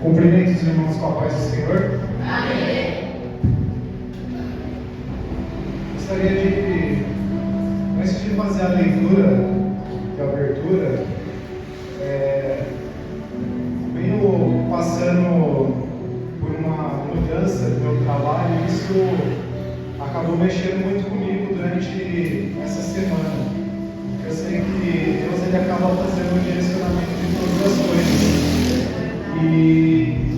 Cumprimento os irmãos com a paz do Senhor. Amém. Gostaria de, antes de fazer a leitura de abertura, venho passando por uma mudança do meu trabalho e isso acabou mexendo muito comigo durante essa semana. Eu sei que Deus ele acaba fazendo um direcionamento de todas as coisas. E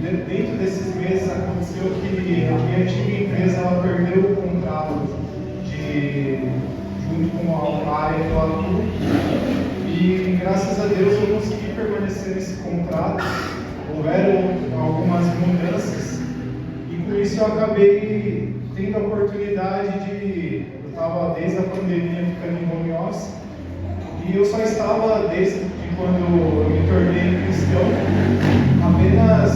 dentro desses meses aconteceu que a minha antiga empresa ela perdeu o contrato junto com a área que eu atuo. E graças a Deus eu consegui permanecer nesse contrato. Houveram algumas mudanças e com isso eu acabei tendo a oportunidade de... Eu estava desde a pandemia ficando em home office e eu só estava desde quando eu me tornei cristão apenas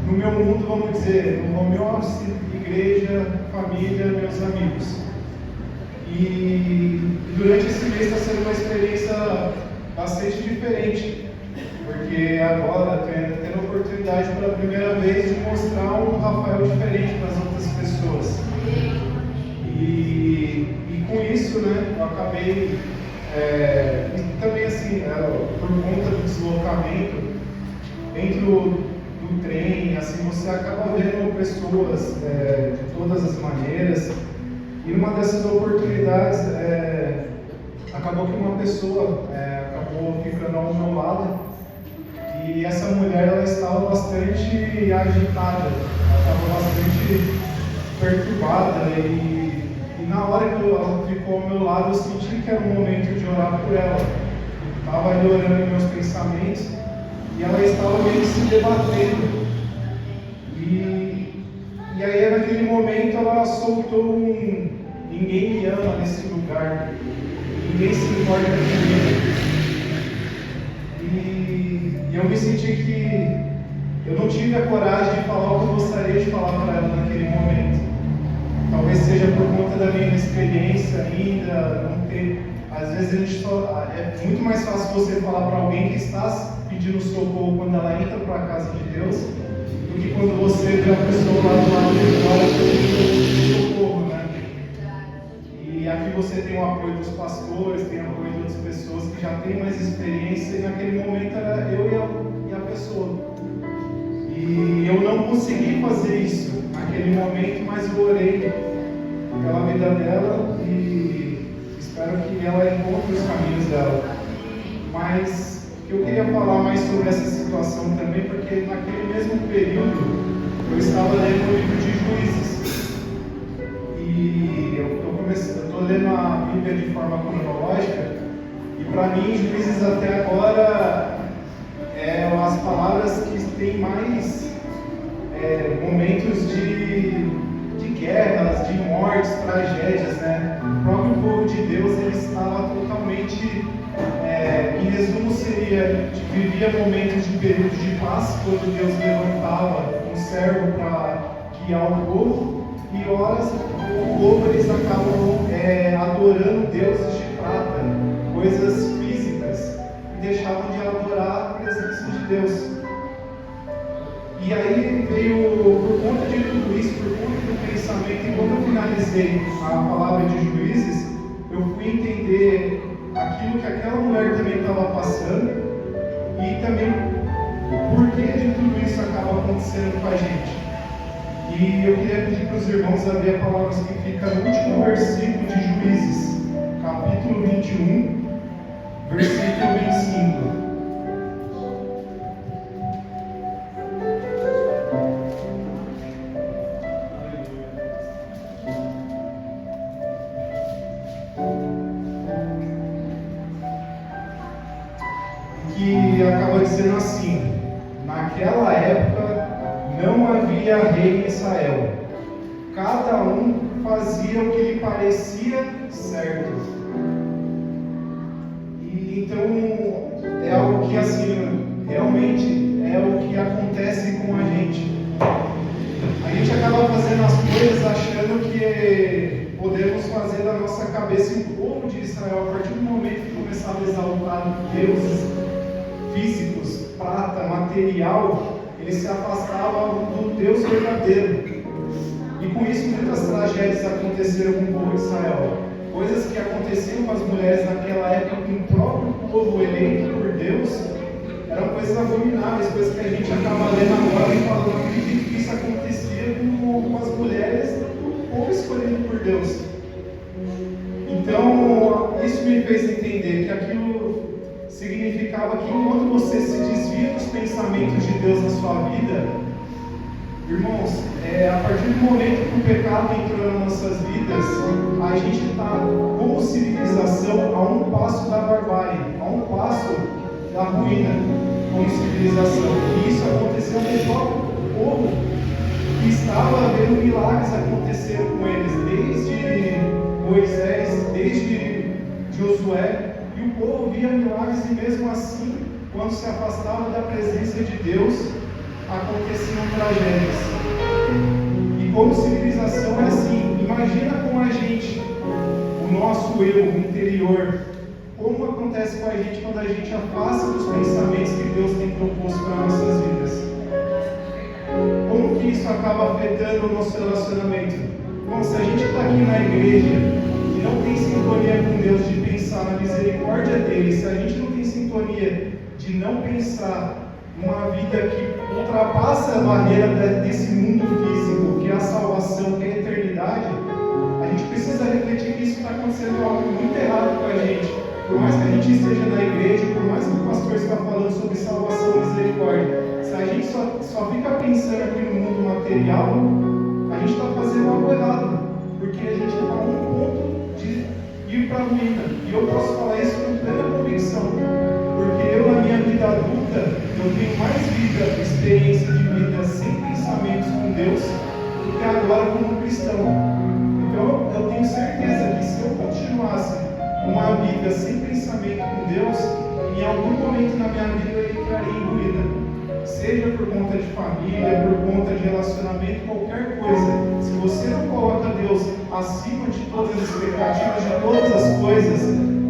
no meu mundo, vamos dizer, no home office, igreja, família, meus amigos. E durante esse mês está sendo uma experiência bastante diferente, porque agora estou tendo a oportunidade pela primeira vez de mostrar um Rafael diferente para as outras pessoas. E com isso, né, eu acabei, e também assim, por conta do deslocamento, dentro do trem, assim, você acaba vendo pessoas de todas as maneiras. E numa dessas oportunidades, acabou que uma pessoa acabou ficando ao meu lado. E essa mulher, ela estava bastante agitada, ela estava bastante perturbada. E na hora que ela ficou ao meu lado, eu senti que era o momento de orar por ela. Estava ali orando em meus pensamentos e ela estava meio que se debatendo. E aí, naquele momento, ela soltou ninguém me ama nesse lugar, ninguém se importa comigo. E eu me senti que eu não tive a coragem de falar o que eu gostaria de falar para ela naquele momento. Talvez seja por conta da minha inexperiência ainda, não ter. Às vezes a gente é muito mais fácil você falar para alguém que está pedindo socorro quando ela entra para a casa de Deus, do que quando você vê a pessoa lá do lado de fora pedindo socorro, né? E aqui você tem o apoio dos pastores, tem o apoio de outras pessoas que já têm mais experiência, e naquele momento era eu e a pessoa. E eu não consegui fazer isso naquele momento, mas eu orei pela vida dela e espero que ela encontre os caminhos dela. Mas eu queria falar mais sobre essa situação também, porque naquele mesmo período eu estava lendo o livro de Juízes. E eu estou lendo a Bíblia de forma cronológica, e para mim, Juízes até agora as palavras que têm mais momentos de guerras, de mortes, tragédias, né? O próprio povo de Deus ele estava totalmente, em resumo seria, vivia momentos de período de paz, quando Deus levantava um servo para guiar o povo, e horas o povo eles acabam adorando deuses de prata, coisas físicas, e deixavam de adorar a presença de Deus. E aí veio, por conta de tudo isso, por conta do pensamento, e quando eu finalizei a palavra de Juízes, eu fui entender aquilo que aquela mulher também estava passando, e também o porquê de tudo isso acaba acontecendo com a gente. E eu queria pedir para os irmãos abrir a palavra que fica no último versículo de Juízes, capítulo 21, versículo 25. Que acaba dizendo assim: naquela época não havia rei em Israel, cada um fazia o que lhe parecia certo. E então é algo que assim, realmente é o que acontece com a gente. A gente acaba fazendo as coisas achando que podemos fazer da nossa cabeça. E o povo de Israel, a partir do momento que começava a exaltar deuses físicos, prata, material, eles se afastavam do Deus verdadeiro. E com isso muitas tragédias aconteceram com o povo de Israel. Coisas que aconteciam com as mulheres naquela época, com o próprio povo eleito por Deus, eram coisas abomináveis, coisas que a gente acaba lendo agora e falando, não acredito que isso acontecia com as mulheres do povo escolhido por Deus. Então, isso me fez entender que aquilo significava que enquanto você se desvia dos pensamentos de Deus na sua vida, irmãos, a partir do momento que o pecado entrou nas nossas vidas, a gente está, como civilização, a um passo da barbárie, a um passo da ruína, como civilização. E isso aconteceu com o próprio povo, que estava vendo milagres acontecer com eles, desde Moisés, desde Josué, e o povo via milagres, e mesmo assim, quando se afastava da presença de Deus, aconteciam tragédias. E como civilização é assim. Imagina com a gente, o nosso eu interior, como acontece com a gente quando a gente afasta dos pensamentos que Deus tem proposto para nossas vidas. Como que isso acaba afetando o nosso relacionamento? Bom, se a gente está aqui na igreja e não tem sintonia com Deus de pensar na misericórdia dele, se a gente não tem sintonia de não pensar uma vida que ultrapassa a barreira desse mundo físico, que é a salvação, que é a eternidade, a gente precisa refletir que isso está acontecendo algo muito errado com a gente. Por mais que a gente esteja na igreja, por mais que o pastor está falando sobre salvação e misericórdia, se a gente só fica pensando aqui no mundo material, a gente está fazendo algo errado, porque a gente está a um ponto de ir para a ruína. E eu posso falar isso com plena convicção, porque eu, na minha vida adulta, eu tenho mais vida, experiência de vida sem pensamentos com Deus do que agora como cristão. Então eu tenho certeza que se eu continuasse uma vida sem pensamento com Deus, em algum momento na minha vida eu entraria em ruína. Seja por conta de família, por conta de relacionamento, qualquer coisa. Se você não coloca Deus acima de todas as expectativas, de todas as coisas,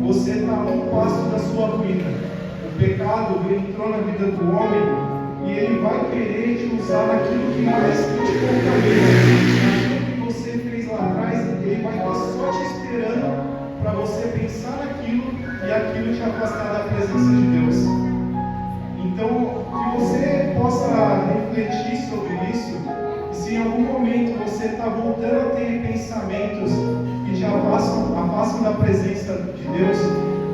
você está a um passo da sua ruína. O pecado entrou na vida do homem e ele vai querer te usar naquilo que mais te contamina. Naquilo que você fez lá atrás, ele vai estar só te esperando para você pensar naquilo e aquilo te afastar da presença de Deus. Então, que você possa refletir sobre isso, e se em algum momento você está voltando a ter pensamentos que te afastam da presença de Deus,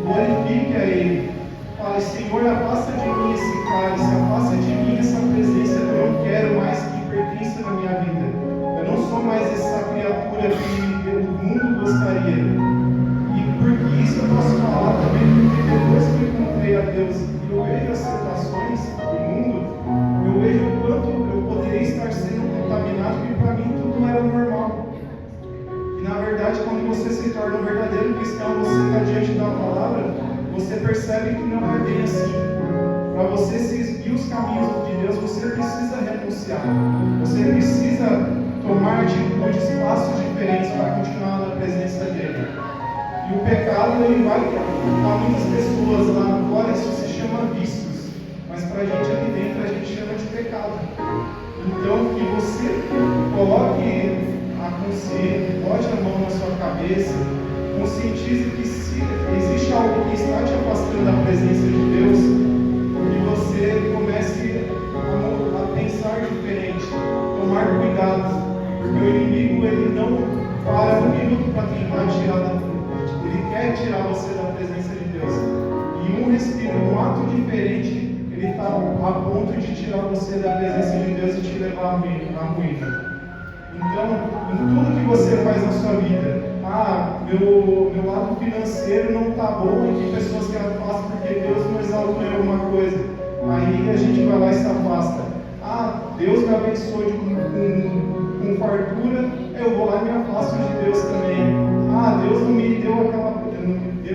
glorifique a Ele. Fale, Senhor, afasta de mim esse cálice, afasta de mim essa presença que eu não quero mais, que pertence na minha vida. Eu não sou mais essa criatura que o mundo gostaria. E por isso eu posso falar também, porque depois que eu encontrei a Deus e eu vejo as situações do mundo, eu vejo o quanto eu poderia estar sendo contaminado, e para mim tudo era normal. E na verdade, quando você se torna um verdadeiro cristão, você está diante da palavra, você percebe que não é bem assim. Para você seguir os caminhos de Deus, você precisa renunciar. Você precisa tomar atitudes, passos diferentes para continuar na presença dele. E o pecado, ele vai para muitas pessoas lá fora, isso se chama vícios. Mas para a gente aqui dentro, a gente chama de pecado. Então, que você coloque a consciência, bote a mão na sua cabeça, conscientize que se existe algo que está te afastando da presença de Deus, que você comece a pensar diferente, tomar cuidado, porque o inimigo, ele não para um minuto para tentar tirar da frente. Ele quer tirar você da presença de Deus. E um respiro, um ato diferente, ele está a ponto de tirar você da presença de Deus e te levar à ruína. Então, em tudo que você faz na sua vida, meu lado financeiro não está bom, e tem pessoas que afastam porque Deus não exaltou em alguma coisa. Aí a gente vai lá e se afasta. Deus me abençoou com fartura, eu vou lá e me afasto de Deus também. Deus não me deu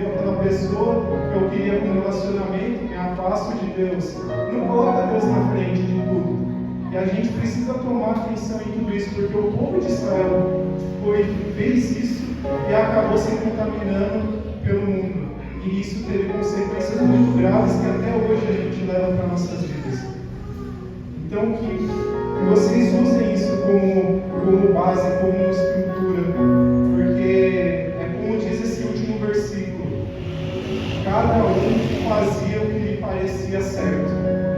aquela pessoa que eu queria com relacionamento, me afasto de Deus. Não coloca Deus na frente de tudo. E a gente precisa tomar atenção em tudo isso, porque o povo de Israel fez isso e acabou se contaminando pelo mundo. E isso teve consequências muito graves que até hoje a gente leva para nossas vidas. Então, que vocês usem isso como base, como estrutura, porque é como diz esse último versículo: cada um fazia o que lhe parecia certo.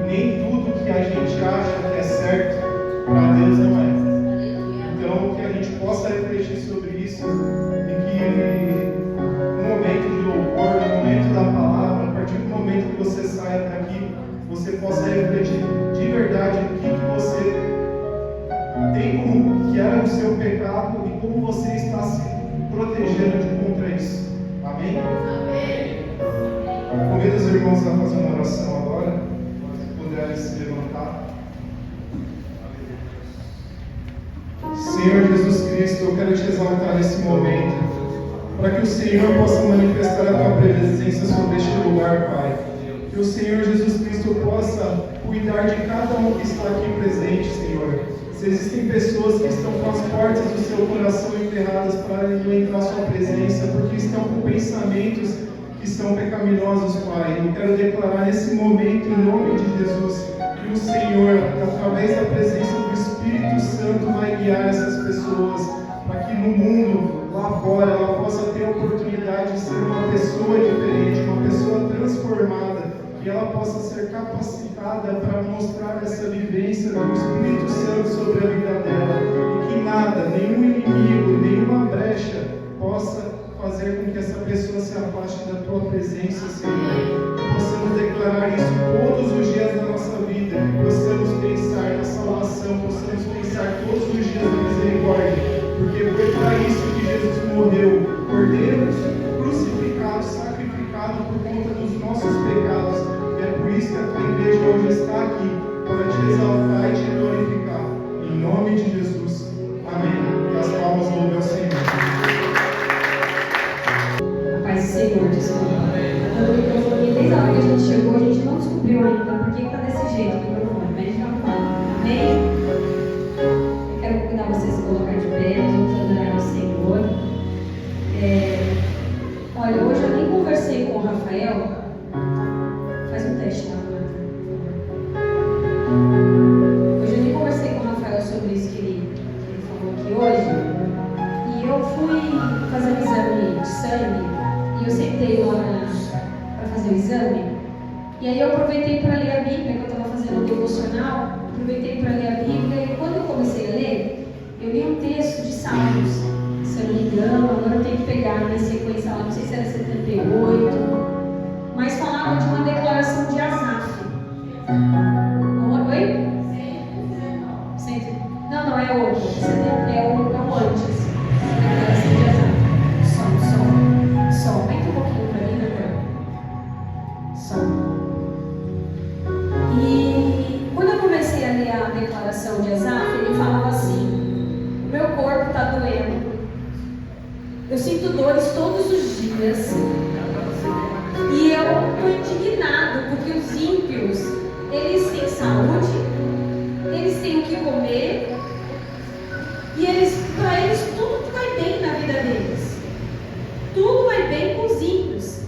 Nem tudo que a gente acha que é certo, para Deus não é. Então, que a gente possa refletir sobre isso e que no momento de louvor, no momento da palavra, a partir do momento que você saia daqui, você possa refletir de verdade o que você tem como que era o seu pecado e como você está se protegendo contra isso. Amém? Amém. Convido os irmãos a fazer uma oração agora, se puderem se levantar. Senhor Jesus Cristo, eu quero te exaltar nesse momento, para que o Senhor possa manifestar a tua presença sobre este lugar, Pai. Que o Senhor Jesus Cristo possa cuidar de cada um que está aqui presente, Senhor. Se existem pessoas que estão com as portas do seu coração emperradas para não entrar à sua presença, porque estão com pensamentos que são pecaminosos, Pai, eu quero declarar nesse momento, em nome de Jesus, que o Senhor, através da presença do Espírito Santo, vai guiar essas pessoas, para que no mundo, lá fora, ela possa ter a oportunidade de ser uma pessoa diferente, uma pessoa transformada, que ela possa ser capacitada para mostrar essa vivência do Espírito Santo sobre a vida dela, e que nada, nenhum inimigo, nenhuma brecha possa fazer com que essa pessoa se afaste da tua presença, Senhor. Que possamos declarar isso todos os dias da nossa vida, que possamos pensar na salvação, possamos pensar todos os dias na misericórdia, porque foi para isso que Jesus morreu, Cordeiro crucificado, sacrificado por conta dos nossos pecados. E é por isso que a tua igreja hoje está aqui, para te exaltar e te glorificar. Em nome de Jesus. Amém. E as palmas louvem ao Senhor. Paz do Senhor, desculpa. Desde a hora que a gente chegou, a gente não descobriu ainda por que está desse jeito o microfone, mas a gente vai falar. Amém? Eu quero convidar vocês a colocar de pé, nós vamos adorar ao Senhor. Olha, hoje eu nem conversei com o Rafael. Faz um teste lá, por favor. Hoje eu nem conversei com o Rafael sobre isso que ele falou aqui hoje. E eu fui fazer um exame de sangue. E eu sentei lá para fazer o exame. E aí eu aproveitei para ler a Bíblia, que eu estava fazendo um devocional. Aproveitei para ler a Bíblia. E quando eu comecei a ler, eu li um texto de Salmos. Se eu não me engano, agora eu tenho que pegar na sequência lá, não sei se era 78. Mas falava de uma declaração de Asaf. Oi? Não, é outro. É o antes. Declaração de Asaf. Só. Aumenta um pouquinho para mim, né? Só. E quando eu comecei a ler a declaração de Asaf, ele falava assim: o meu corpo está doendo. Eu sinto dores todos os dias. E eu estou indignado porque os ímpios, eles têm saúde, eles têm o que comer, e para eles tudo vai bem na vida deles. Tudo vai bem com os ímpios.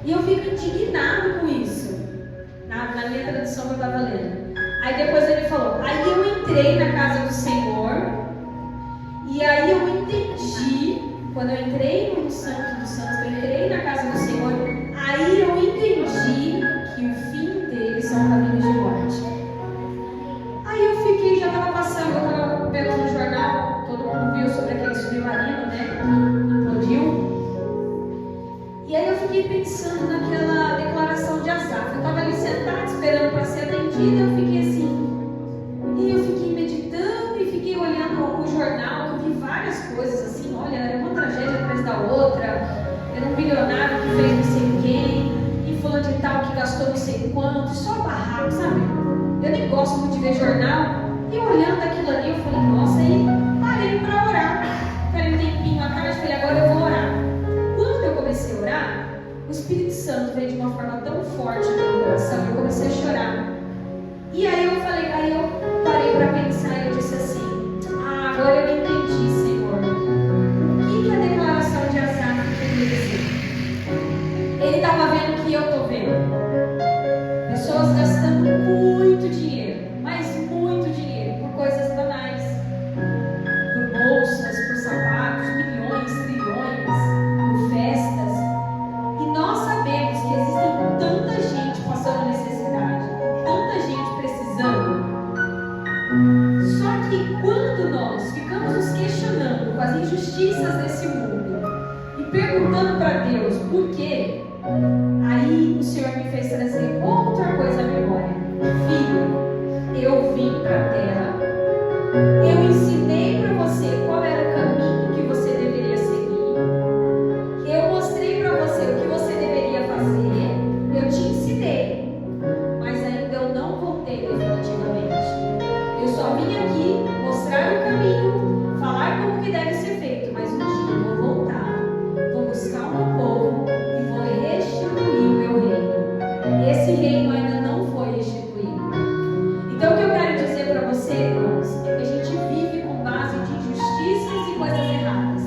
E eu fico indignado com isso. Na minha tradução que eu estava lendo. Aí depois ele falou, aí eu entrei na casa do Senhor, e aí eu entendi, quando eu entrei no Santo dos Santos, eu entrei na casa do Senhor, aí eu entendi que o fim deles são caminhos de morte. Aí eu fiquei, já estava passando, eu estava vendo no jornal, todo mundo viu sobre aquele submarino, né, que implodiu. E aí eu fiquei pensando naquela declaração de Asaf. Eu estava ali sentada, esperando para ser atendida, eu fiquei assim. E eu fiquei meditando e fiquei olhando o jornal, eu vi várias coisas assim, olha, era uma tragédia atrás da outra, era um bilionário que fez não sei quem, e fulano de tal que gastou não sei quanto, só barraco, sabe? Eu nem gosto muito de ver jornal, e olhando aquilo ali, eu falei, nossa, aí parei para orar. Falei um tempinho atrás, falei, agora eu vou orar. Quando eu comecei a orar, o Espírito Santo veio de uma forma tão forte no meu coração, eu comecei a chorar. E aí eu falei, aí eu parei para pensar e eu disse assim, agora eu entendi, Senhor, o que a declaração de Asaf queria dizer? Ele estava vendo o que eu estou vendo. Pessoas gastando muito dinheiro, mas muito Por quê? Aí o Senhor me fez trazer outra coisa à memória. Filha, eu vim para a terra, eu ensinei para você qual era o caminho que você deveria seguir, eu mostrei para você o que você deveria fazer, eu te ensinei, mas ainda eu não voltei definitivamente. Eu só vim aqui mostrar o caminho, falar como que deve ser feito, mas um dia eu vou voltar, vou buscar o meu povo e vou restituir o meu reino. Esse reino ainda não foi restituído. Então o que eu quero dizer para você, irmãos, é que a gente vive com base de injustiças e coisas erradas.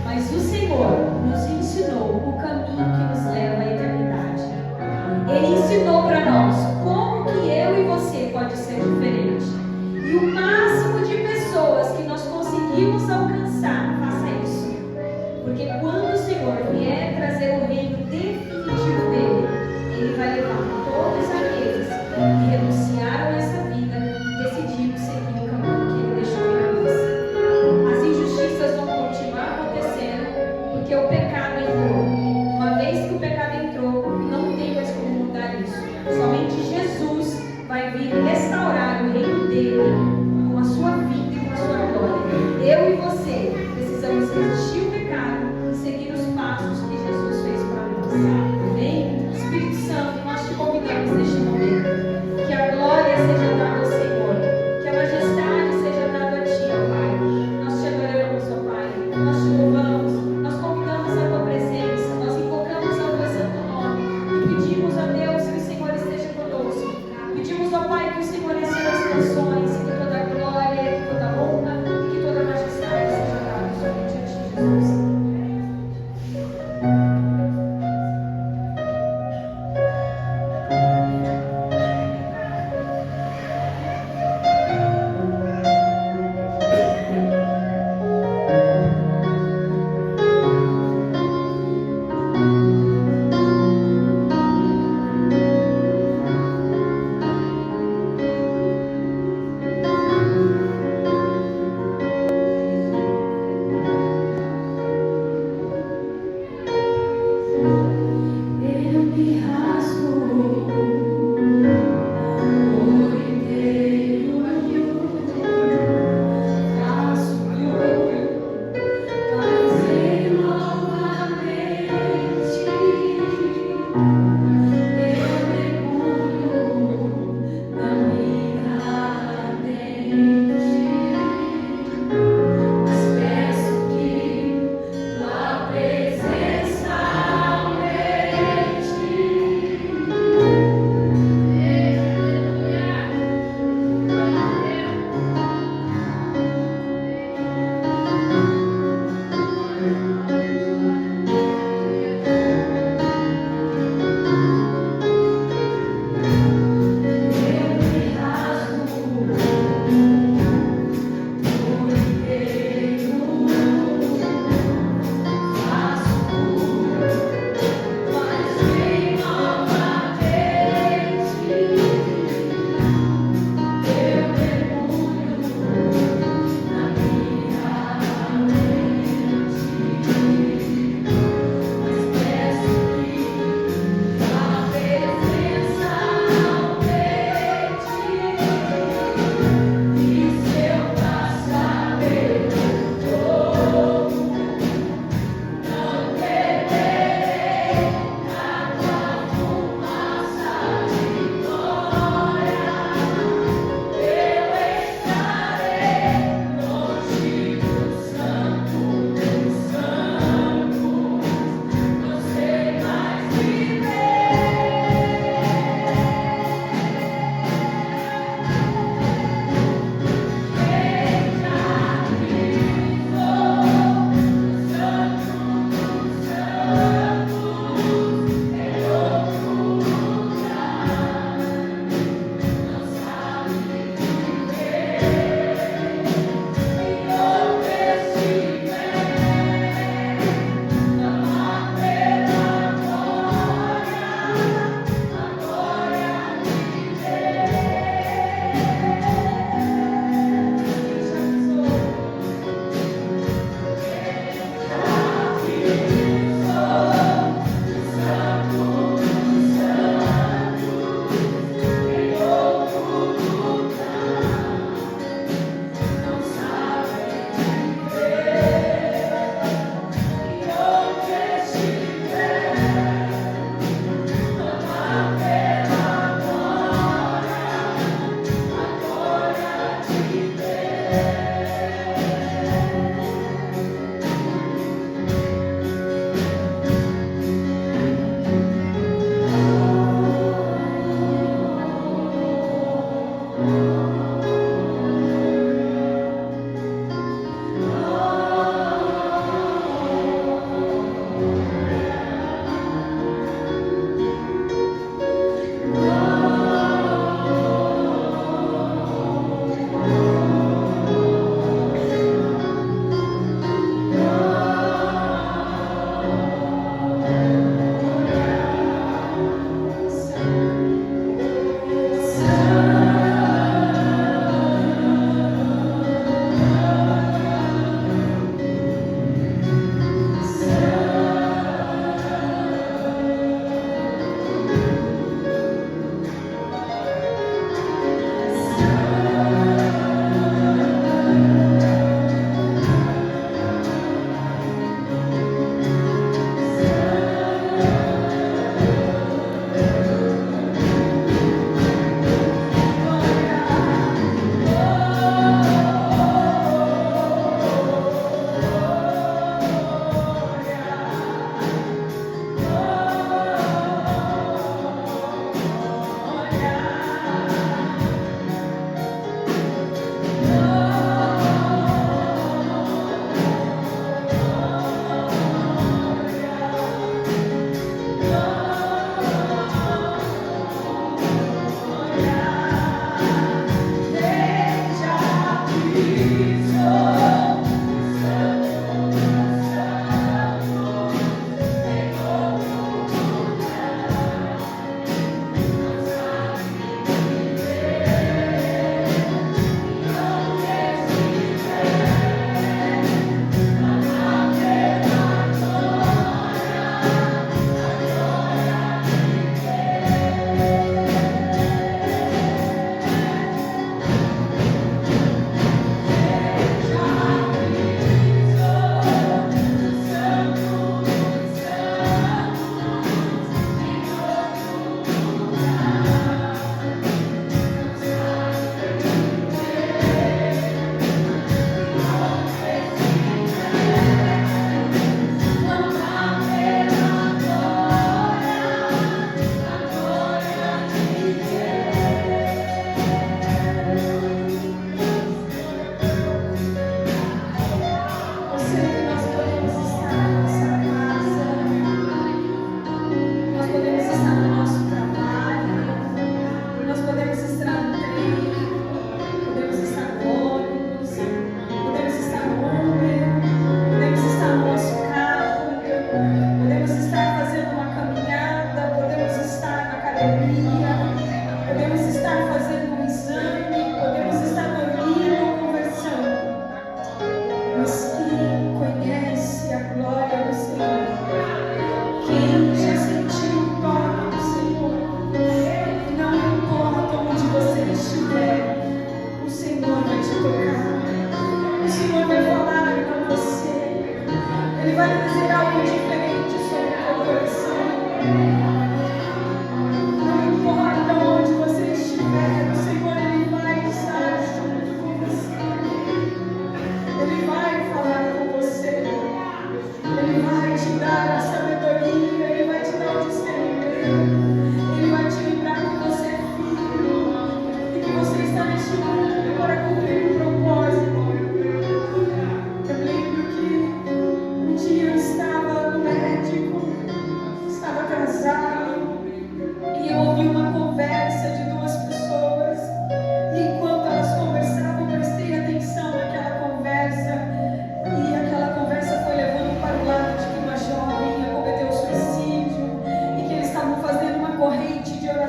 Mas o Senhor nos ensinou o caminho que nos leva à eternidade. Ele ensinou para nós como que eu e você pode ser diferente. E o máximo de pessoas que nós conseguimos alcançar, faça isso. Porque quando o Senhor vier trazer o reino definitivo dele, ele vai levar todos aqueles que renunciaram a essa vida e decidiram seguir o caminho que ele deixou para nós. As injustiças vão continuar acontecendo porque o pecado entrou. Uma vez que o pecado entrou, não tem mais como mudar isso. Somente Jesus vai vir restaurar o reino dele com a sua vida e com a sua glória. Eu e você precisamos resistir o pecado e seguir os passos que Jesus fez para nós. Amém? Espírito Santo, nós te convidamos neste momento.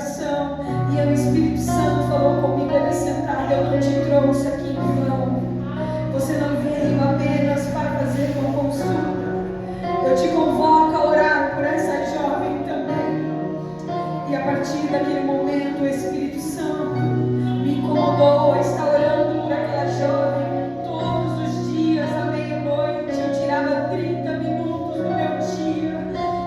oração. E o Espírito Santo falou comigo ali sentado: eu não te trouxe aqui em vão. Você não veio apenas para fazer uma consulta. Eu te convoco a orar por essa jovem também. E a partir daquele momento, o Espírito Santo me incomodou a estar orando por aquela jovem. Todos os dias, à meia-noite, eu tirava 30 minutos do meu dia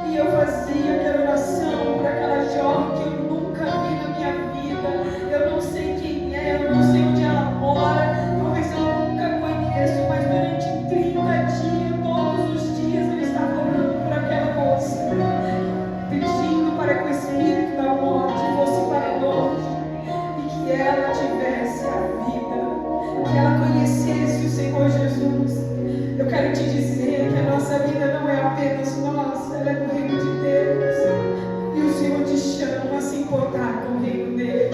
e eu fazia aquela oração por aquela jovem que eu nunca vi na minha vida. Eu não sei quem é, eu não sei onde ela mora, talvez eu nunca conheço, mas durante 30 dias, todos os dias, eu estava orando por aquela moça, pedindo para que o espírito da morte fosse para longe e que ela tivesse a vida, que ela conhecesse o Senhor Jesus. Eu quero te dizer que a nossa vida não é apenas nossa, ela é do reino de Deus. E o Senhor te chama a se importar com o reino dele.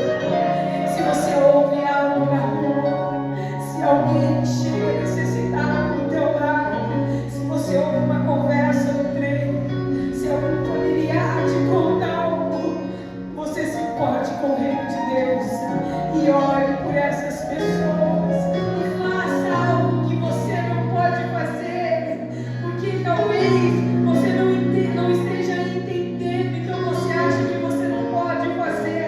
Se você ouve algo na rua, se alguém chega necessitado do teu lado, se você ouve uma conversa no trem, se algum familiar te conta algo, você se importe com o reino de Deus e ore por essas pessoas e faça algo que você não pode fazer, porque talvez você não esteja entendendo, então você acha que você não pode fazer.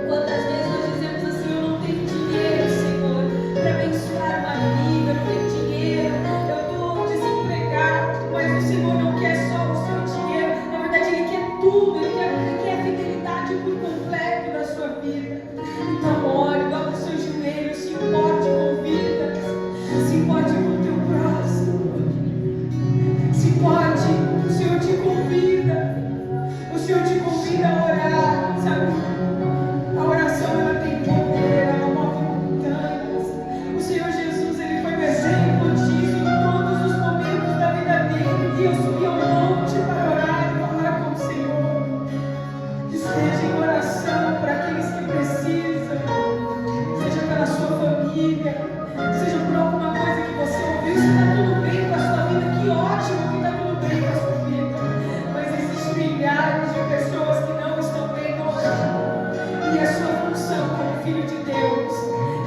Quantas vezes nós dizemos assim: eu não tenho dinheiro, Senhor, para abençoar uma vida, eu não tenho dinheiro, eu estou desempregado, mas o Senhor não quer só o seu dinheiro, na verdade Ele quer tudo, Ele quer a fidelidade por completo da sua vida. Então ore, dobra os seus joelhos, se importe com vidas, se importe com o teu próximo, se importe, o Senhor te convida a orar, sabe? A oração ela tem poder, ela move montanhas. O Senhor Jesus, Ele foi um exemplo disso em todos os momentos da vida dele, e eu subi ao monte para orar e falar com o Senhor. Esteja em oração por aqueles que precisam, seja pela sua família, seja por alguma coisa que você ouviu. Se está tudo bem com a sua vida, que ótimo que está tudo bem com a sua vida. Mas existem milhares de pessoas que não estão bem hoje. E a sua função como filho de Deus,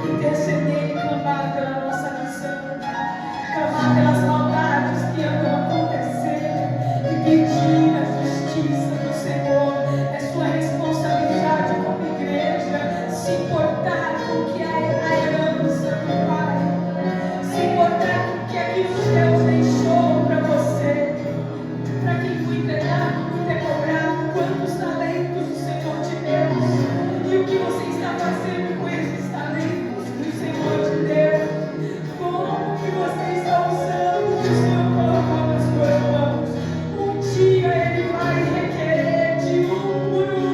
interceder e clamar pela nossa nação, clamar pelas maldades que andam acontecendo e pedir a justiça do Senhor. É sua responsabilidade como igreja se importar com o que é a herança do Pai, se importar com o que aquilo que Deus deixou para você. Para quem muito é dado, muito é cobrado. Quantos talentos o Senhor te deu e o que você está fazendo com esses talentos do Senhor te deu? Como que você está usando o que o Senhor colocou nas suas mãos? Um dia Ele vai requerer de um por um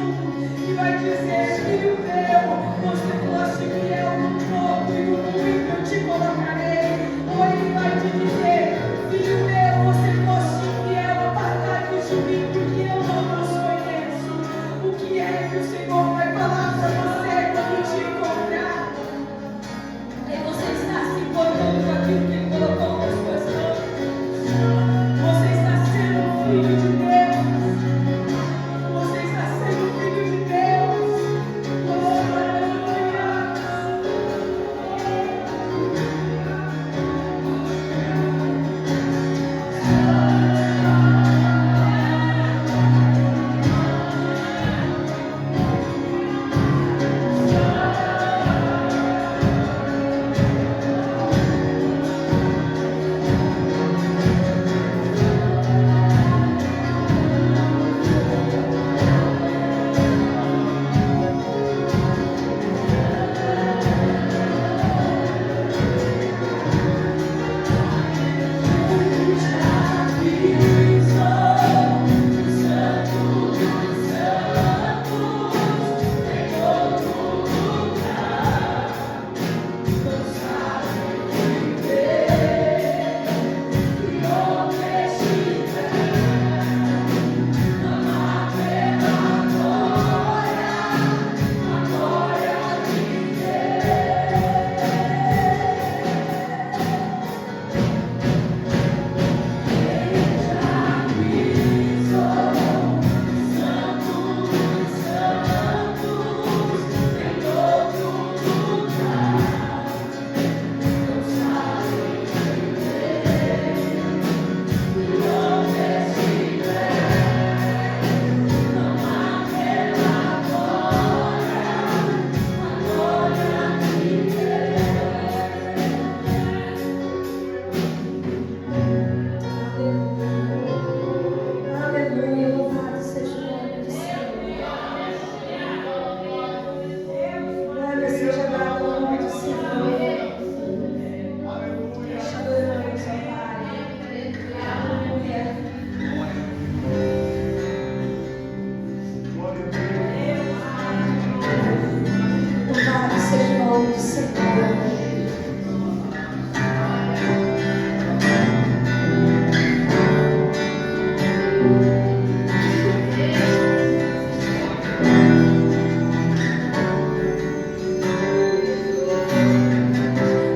e vai dizer: filho meu, você fosse fiel no pouco e no muito eu te colocarei. Ou Ele vai te dizer: filho meu, você fosse fiel a batalhas de mim, porque eu não os conheço. O que é que o Senhor vai falar para você quando te encontrar? E você está se importando com aquilo que Ele colocou nas suas mãos? Você está sendo um filho de Deus? Você está sendo um filho de Deus? Oh, aleluia! responde, Senhor.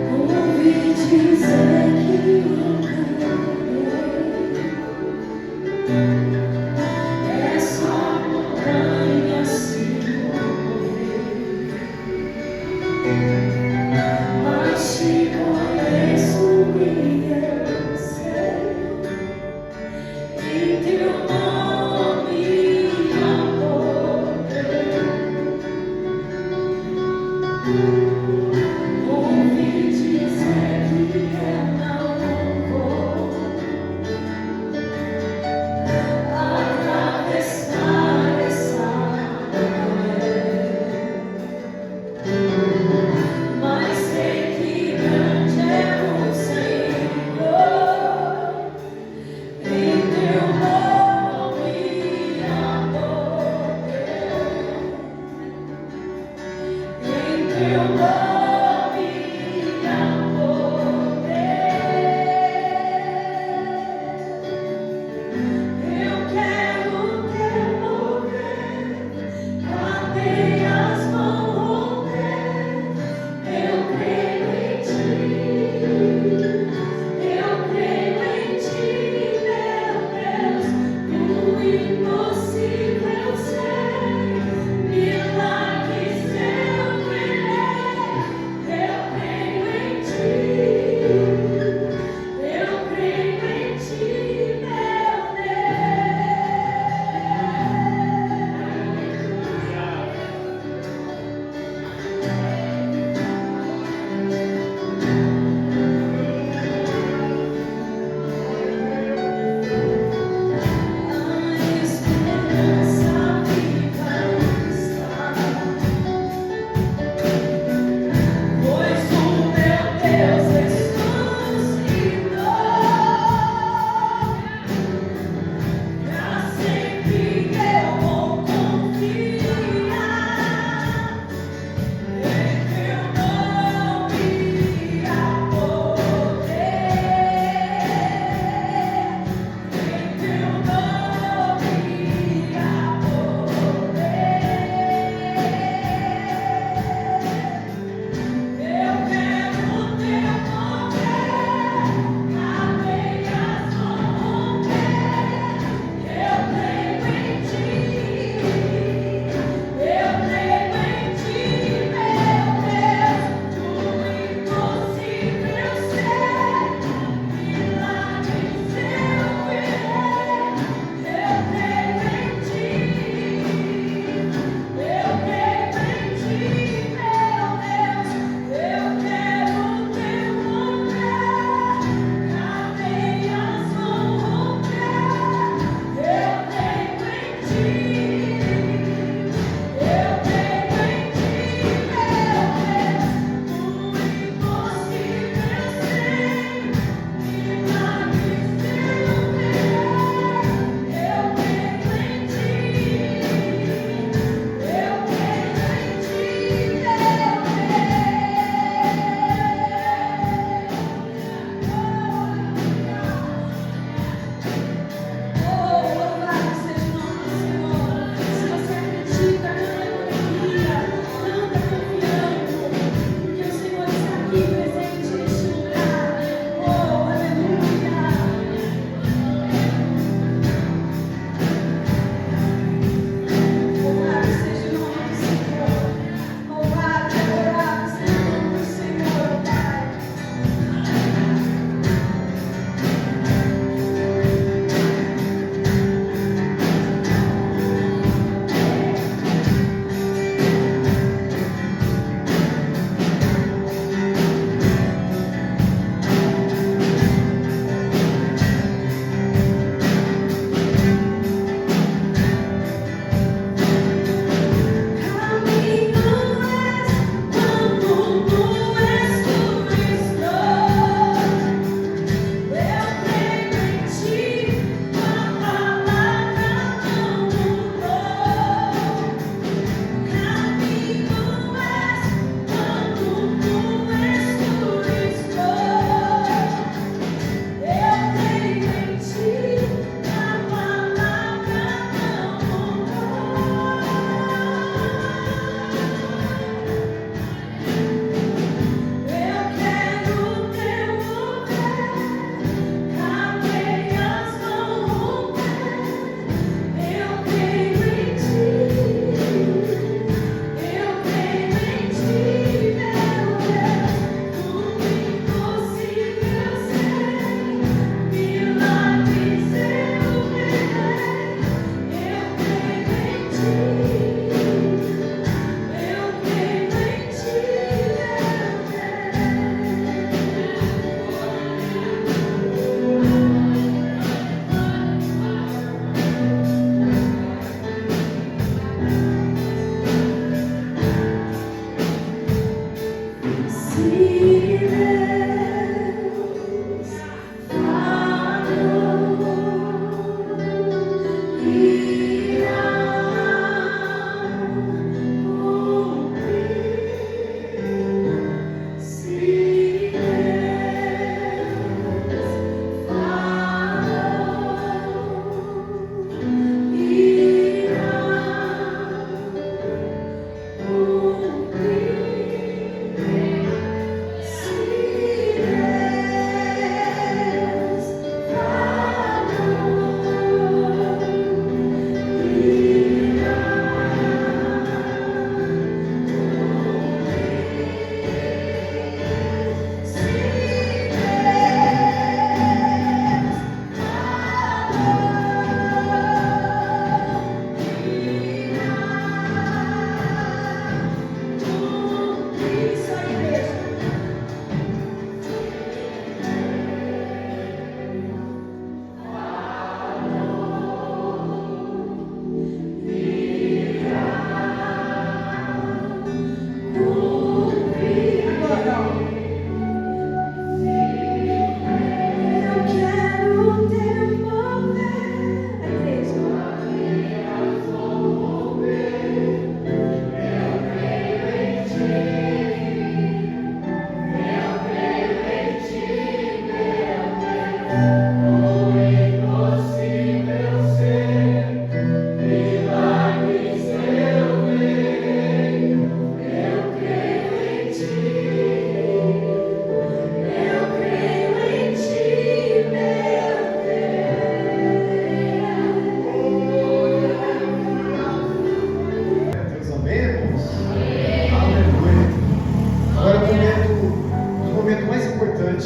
Ouvi dizer que é só montanha se mover, mas te conheço e eu sei, e teu nome há poder. Ouvi dizer que eu não vou atravessar essa maré, mas sei que grande é o Senhor, e teu nome há poder, em teu nome há poder. Eu quero teu poder, cadeias vão romper. Eu creio em ti, meu Deus. O impossível sei, milagres eu verei.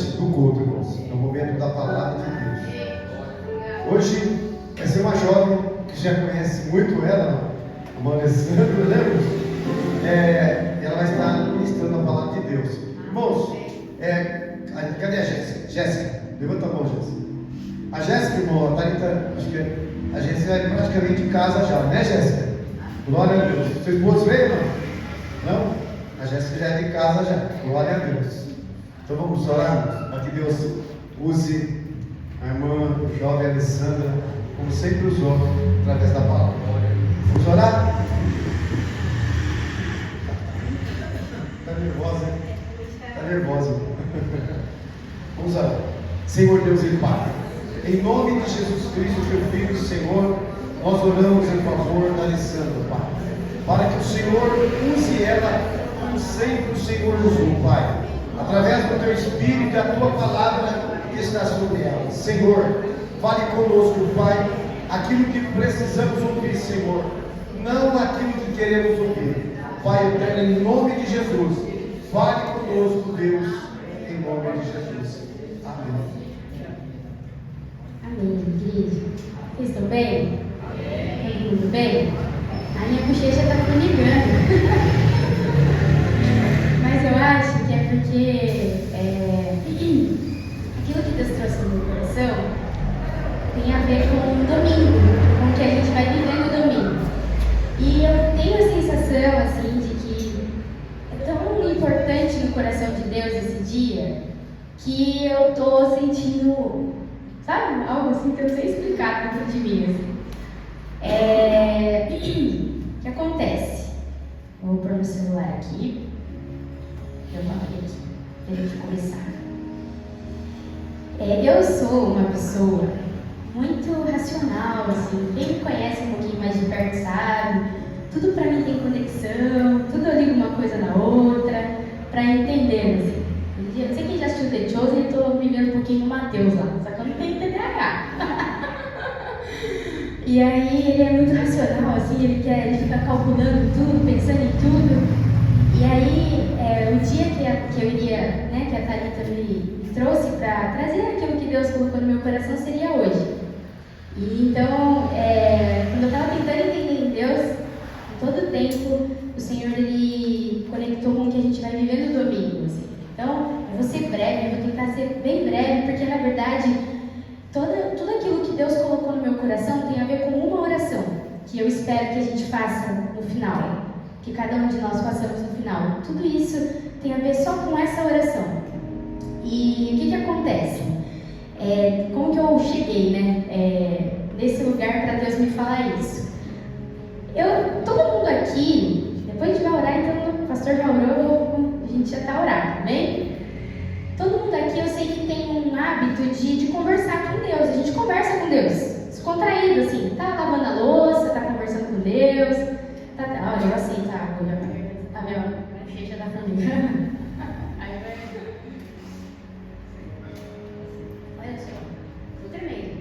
do culto, irmãos. É o momento da palavra de Deus. Hoje vai ser uma jovem que já conhece muito ela, a irmã Alessandra, né? Ela vai estar ministrando a palavra de Deus. Irmãos, cadê a Jéssica? Jéssica, levanta a mão, Jéssica. A Jéssica, irmão, a Thalita, acho que a Jéssica é praticamente de casa já, né, Jéssica? Glória a Deus. Seu esposo veio, não? Não? A Jéssica já é de casa já. Glória a Deus. Então vamos orar para que Deus use a irmã jovem Alessandra, como sempre usou, através da palavra. Vamos orar? Está nervosa, hein? Está nervosa. Vamos orar. Senhor Deus e Pai, em nome de Jesus Cristo, teu Filho, Senhor, nós oramos em favor da Alessandra, Pai, para que o Senhor use ela como sempre o Senhor usou, Pai, através do teu Espírito e da tua palavra que está sobre ela. Senhor, fale conosco, Pai, aquilo que precisamos ouvir, Senhor, não aquilo que queremos ouvir. Pai eterno, em nome de Jesus, fale conosco, Deus, em nome de Jesus. Amém. Amém, igreja. Vocês estão bem? Amém. Tudo bem? A minha bochecha está formigando. Mas eu acho que é porque aquilo que Deus trouxe no meu coração tem a ver com o domingo, com o que a gente vai viver no domingo. E eu tenho a sensação, assim, de que é tão importante no coração de Deus esse dia, que eu estou sentindo, sabe, algo assim que eu não sei explicar dentro de mim, assim. O que acontece? Vou pôr meu celular aqui. Eu vou abrir aqui, para a gente começar. Eu sou uma pessoa muito racional, assim. Quem me conhece um pouquinho mais de perto sabe. Tudo para mim tem conexão, tudo eu ligo uma coisa na outra, para entender, assim. Eu não sei quem já assistiu The Chosen, eu estou me vendo um pouquinho no Mateus lá, só que eu não tenho TDAH. E aí ele é muito racional, assim, ele fica calculando tudo, pensando em tudo. E aí, o dia que eu iria, né, que a Thalita me trouxe para trazer aquilo que Deus colocou no meu coração, seria hoje. E então, quando eu estava tentando entender em Deus, todo o tempo, o Senhor, ele conectou com o que a gente vai viver no domingo, assim. Então, eu vou ser breve, eu vou tentar ser bem breve, porque na verdade, tudo aquilo que Deus colocou no meu coração tem a ver com uma oração, que eu espero que a gente faça no final, que cada um de nós façamos no final. Tudo isso tem a ver só com essa oração. E o que acontece? Como que eu cheguei, né, nesse lugar para Deus me falar isso? Todo mundo aqui, depois a gente vai orar, então o pastor já orou, a gente já está orando, amém? Todo mundo aqui, eu sei que tem um hábito de conversar com Deus. A gente conversa com Deus, descontraído, assim. Tá lavando a louça, tá conversando com Deus. Olha, eu assim, tá, a minha bochecha da família. Aí vai. Olha só, tô tremendo.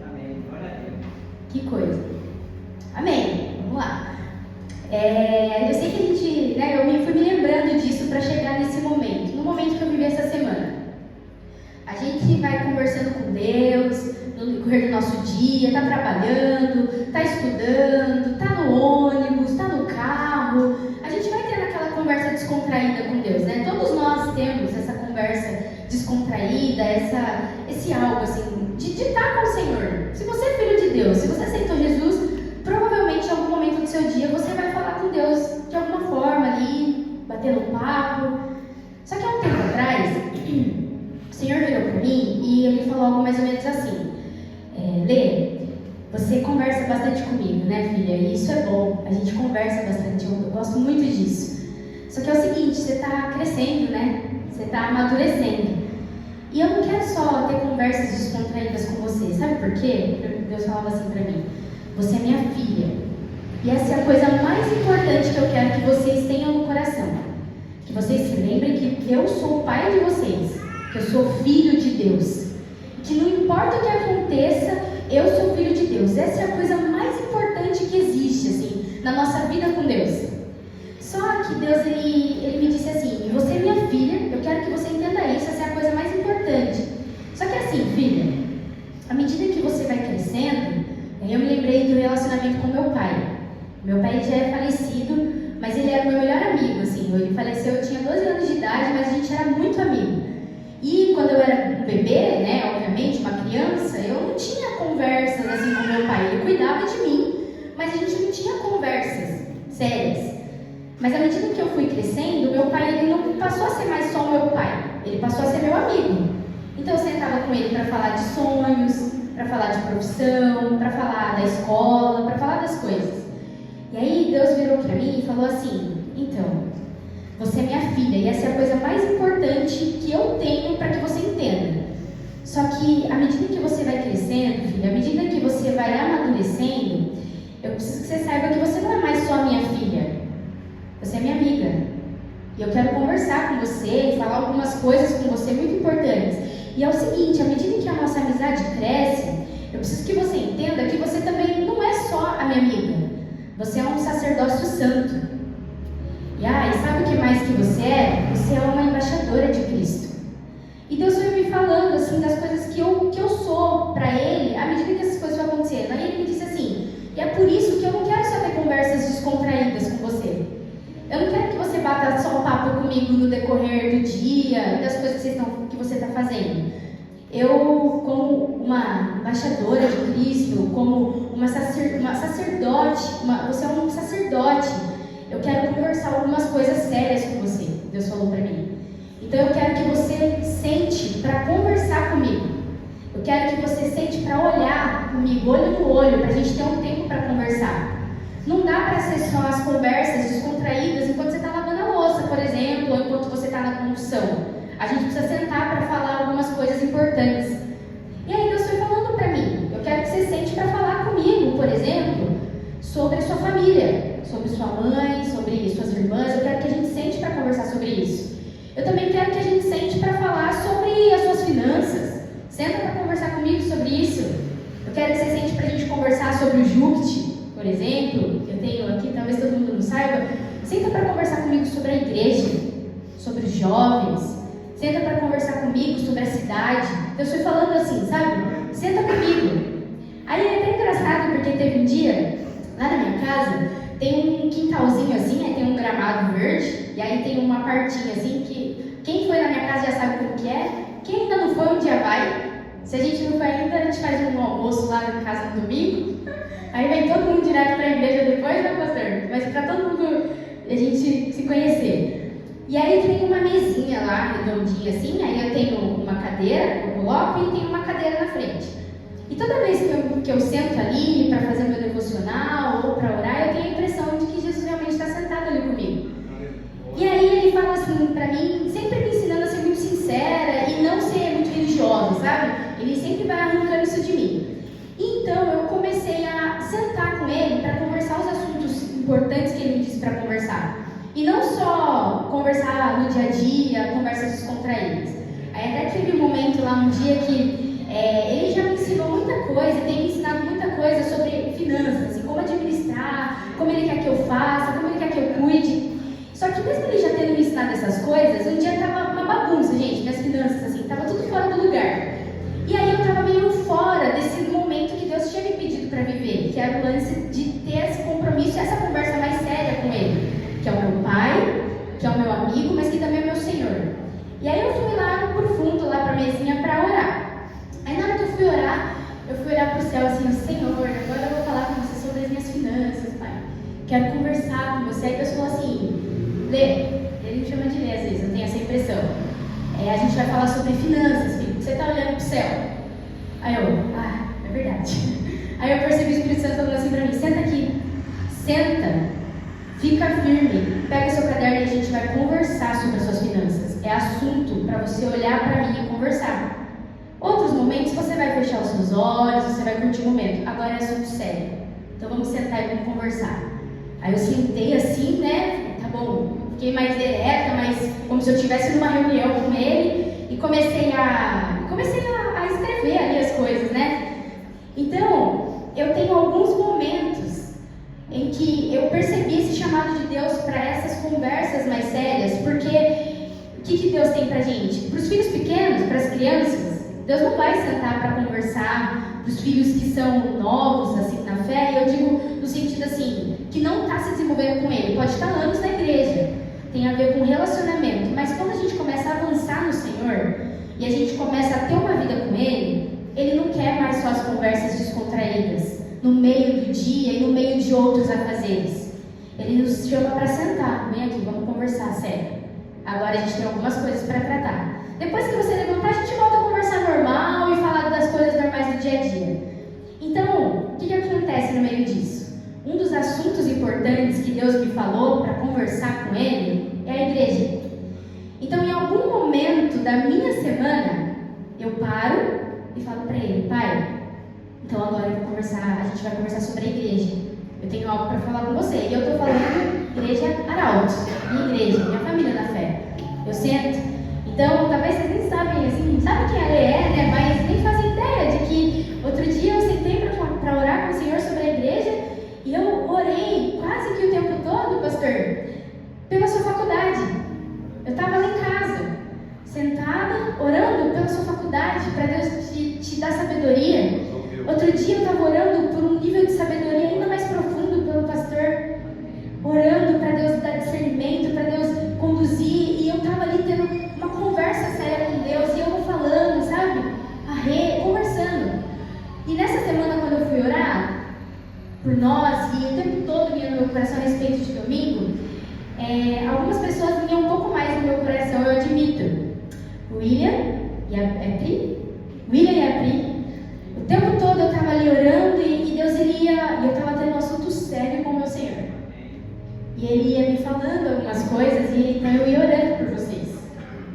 Amém, glória a Deus. Que coisa. Amém, vamos lá. Eu sei que a gente, né, eu fui me lembrando disso para chegar nesse momento, no momento que eu vivi essa semana. A gente vai conversando com Deus no decorrer do nosso dia, está trabalhando, está estudando, está no ônibus, está no carro. A gente vai tendo aquela conversa descontraída com Deus, né? Todos nós temos essa conversa descontraída, esse algo assim, de estar com o Senhor. Se você é filho de Deus, se você aceitou Jesus, provavelmente em algum momento do seu dia você vai falar com Deus de alguma forma ali, batendo um papo. Só que há um tempo atrás, o Senhor virou para mim e ele falou algo mais ou menos assim: Lê, você conversa bastante comigo, né, filha? E isso é bom, a gente conversa bastante, eu gosto muito disso. Só que é o seguinte, você está crescendo, né? Você está amadurecendo. E eu não quero só ter conversas descontraídas com você, sabe por quê? Deus falava assim para mim: você é minha filha. E essa é a coisa mais importante que eu quero que vocês tenham no coração. Que vocês se lembrem que eu sou o pai de vocês. Que eu sou filho de Deus. Que não importa o que aconteça, eu sou filho de Deus. Essa é a coisa mais importante que existe, assim, na nossa vida com Deus. Só que Deus, ele me disse assim: você é minha filha, eu quero quero que você entenda isso, essa é a coisa mais importante. Só que assim, filha, à medida que você vai crescendo, eu me lembrei do relacionamento com meu pai. Meu pai já é falecido, mas ele era o meu melhor amigo, assim. Ele faleceu, eu tinha 12 anos de idade, mas a gente era muito amigo. E quando eu era um bebê, né, obviamente, uma criança, eu não tinha conversas assim com meu pai. Ele cuidava de mim, mas a gente não tinha conversas sérias. Mas à medida que eu fui crescendo, meu pai ele não passou a ser mais só o meu pai, ele passou a ser meu amigo. Então eu sentava com ele para falar de sonhos, para falar de profissão, para falar da escola, para falar das coisas. E aí Deus virou para mim e falou assim: então, você é minha filha e essa é a coisa mais importante que eu tenho para que você entenda. Só que à medida que você vai crescendo, filha, à medida que você vai amadurecendo, eu preciso que você saiba que você não é mais só a minha filha, você é minha amiga. E eu quero conversar com você e falar algumas coisas com você muito importantes. E é o seguinte, à medida que a nossa amizade cresce, eu preciso que você entenda que você também não é só a minha amiga. Você é um sacerdócio santo. E sabe o que mais que você é? Você é uma embaixadora de Cristo. E Deus foi me falando assim das coisas que eu sou para Ele, à medida que essas coisas vão acontecendo. Aí Ele me disse assim: e é por isso que eu não quero só ter conversas descontraídas com você. Eu não quero que você bata só o papo comigo no decorrer do dia e das coisas que você está fazendo. Eu, como uma embaixadora de Cristo, como uma sacerdote, você é um sacerdote, eu quero conversar algumas coisas sérias com você, Deus falou para mim. Então eu quero que você sente para conversar comigo. Eu quero que você sente para olhar comigo, olho no olho, para a gente ter um tempo para conversar. Não dá para ser só as conversas descontraídas enquanto você está lavando a louça, por exemplo, ou enquanto você está na condução. A gente precisa sentar para falar algumas coisas importantes. E aí Deus foi falando para mim: eu quero que você sente para falar comigo, por exemplo, sobre a sua família, sobre sua mãe, sobre suas irmãs. Eu quero que a gente sente para conversar sobre isso. Eu também quero que a gente sente para falar sobre as suas finanças. Senta para conversar comigo sobre isso. Eu quero que você sente para a gente conversar sobre o Juct, por exemplo. Eu tenho aqui, talvez todo mundo não saiba. Senta para conversar comigo sobre a igreja, sobre os jovens. Senta para conversar comigo sobre a cidade. Deus foi falando assim, sabe? Senta comigo. Aí é até engraçado, porque teve um dia, lá na minha casa, tem um quintalzinho assim, aí tem um gramado verde, e aí tem uma partinha assim que quem foi na minha casa já sabe como que é. Quem ainda não foi, um dia vai. Se a gente não foi ainda, a gente faz um almoço lá na casa no domingo. Aí vem todo mundo direto para a igreja depois, né, pastor? Mas para todo mundo a gente se conhecer. E aí tem uma mesinha lá, redondinha assim, aí eu tenho uma cadeira, eu coloco, e tem uma cadeira na frente. E toda vez que eu sento ali para fazer meu devocional ou para orar, eu tenho a impressão de que Jesus realmente está sentado ali comigo. E aí ele fala assim para mim, sempre me ensinando a ser muito sincera e não ser muito religiosa, sabe? Ele sempre vai arrancando isso de mim. Então eu comecei a sentar com ele para conversar os assuntos importantes que ele me disse para conversar. E não só conversar no dia a dia, conversas descontraídas. Aí até teve um momento lá, um dia que ele já me ensinou muita coisa, tem me ensinado muita coisa sobre finanças, assim, como administrar, como ele quer que eu faça, como ele quer que eu cuide. Só que mesmo ele já tendo me ensinado essas coisas, um dia tava uma bagunça, gente, minhas finanças, assim, tava tudo fora do lugar. E aí eu tava meio fora desse momento que Deus tinha me pedido para viver, que era o lance de ter esse compromisso, essa conversa mais séria com ele, que é o meu pai, que é o meu amigo, mas que também é meu Senhor. E aí eu fui lá no profundo, lá pra mesinha, para orar. Aí na hora que eu fui orar pro céu assim: Senhor, agora eu vou falar com você sobre as minhas finanças, pai. Quero conversar com você. Aí Deus falou assim: Lê, ele me chama de Lê às vezes, eu tenho essa impressão. A gente vai falar sobre finanças, filho. Você tá olhando pro céu. Aí eu, é verdade. Aí eu percebi o Espírito Santo falando assim pra mim: senta aqui, senta. Fica firme, pega seu caderno e a gente vai conversar sobre as suas finanças. É assunto para você olhar para mim e conversar. Outros momentos você vai fechar os seus olhos, você vai curtir o momento. Agora é assunto sério. Então vamos sentar e vamos conversar. Aí eu sentei assim, né? Tá bom, fiquei mais direta, mas como se eu estivesse numa reunião com ele e comecei a escrever ali as coisas, né? Então, eu tenho alguns momentos em que eu percebi esse chamado de Deus para essas conversas mais sérias, porque o que Deus tem pra gente? Para os filhos pequenos, para as crianças, Deus não vai sentar para conversar. Para os filhos que são novos assim na fé, eu digo no sentido assim, que não está se desenvolvendo com ele, pode estar anos na igreja, tem a ver com relacionamento, mas quando a gente começa a avançar no Senhor e a gente começa a ter uma vida com ele não quer mais só as conversas descontraídas no meio do dia e no meio de outros afazeres. Ele nos chama para sentar, vem aqui, vamos conversar, sério. Agora a gente tem algumas coisas para tratar. Depois que você levantar, a gente volta a conversar normal e falar das coisas normais do dia a dia. Então, o que acontece no meio disso? Um dos assuntos importantes que Deus me falou para conversar com ele é a igreja. Então, em algum momento da minha semana, eu paro e falo para ele: pai, então agora eu vou conversar, a gente vai conversar sobre a igreja. Eu tenho algo para falar com você. E eu estou falando igreja Arautos, minha igreja, minha família da fé. Eu sento. Então, talvez vocês nem sabem, assim, sabe quem ela é, né? Mas nem fazem ideia de que outro dia eu sentei para orar com o Senhor sobre a igreja e eu orei quase que o tempo todo, pastor, pela sua faculdade. Eu estava lá em casa, sentada, orando pela sua faculdade, para Deus te dar sabedoria. Outro dia eu estava orando por um nível de sabedoria ainda mais profundo pelo pastor, orando para Deus dar discernimento, para Deus conduzir, e eu estava ali tendo uma conversa séria com Deus, e eu vou falando, sabe? Conversando. E nessa semana, quando eu fui orar por nós, e o tempo todo vinha no meu coração a respeito de domingo, algumas pessoas vinham um pouco mais no meu coração, eu admito. O William e a Pri, o tempo todo eu estava ali orando e Deus e eu estava tendo um assunto sério com o meu Senhor. E Ele ia me falando algumas coisas e então eu ia orando por vocês,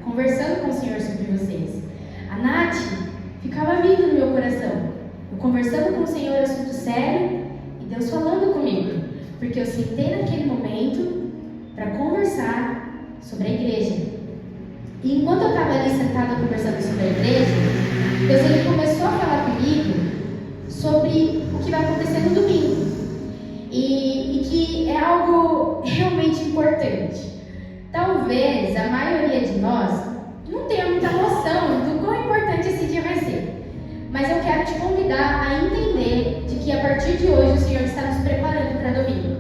conversando com o Senhor sobre vocês. A Nath ficava vindo no meu coração, eu conversando com o Senhor, assunto sério, e Deus falando comigo, porque eu sentei naquele momento para conversar sobre a igreja. E enquanto eu estava ali sentada conversando sobre a igreja, Deus ele começou a falar comigo sobre o que vai acontecer no domingo. E que é algo realmente importante. Talvez a maioria de nós não tenha muita noção do quão importante esse dia vai ser. Mas eu quero te convidar a entender de que a partir de hoje o Senhor está nos preparando para domingo.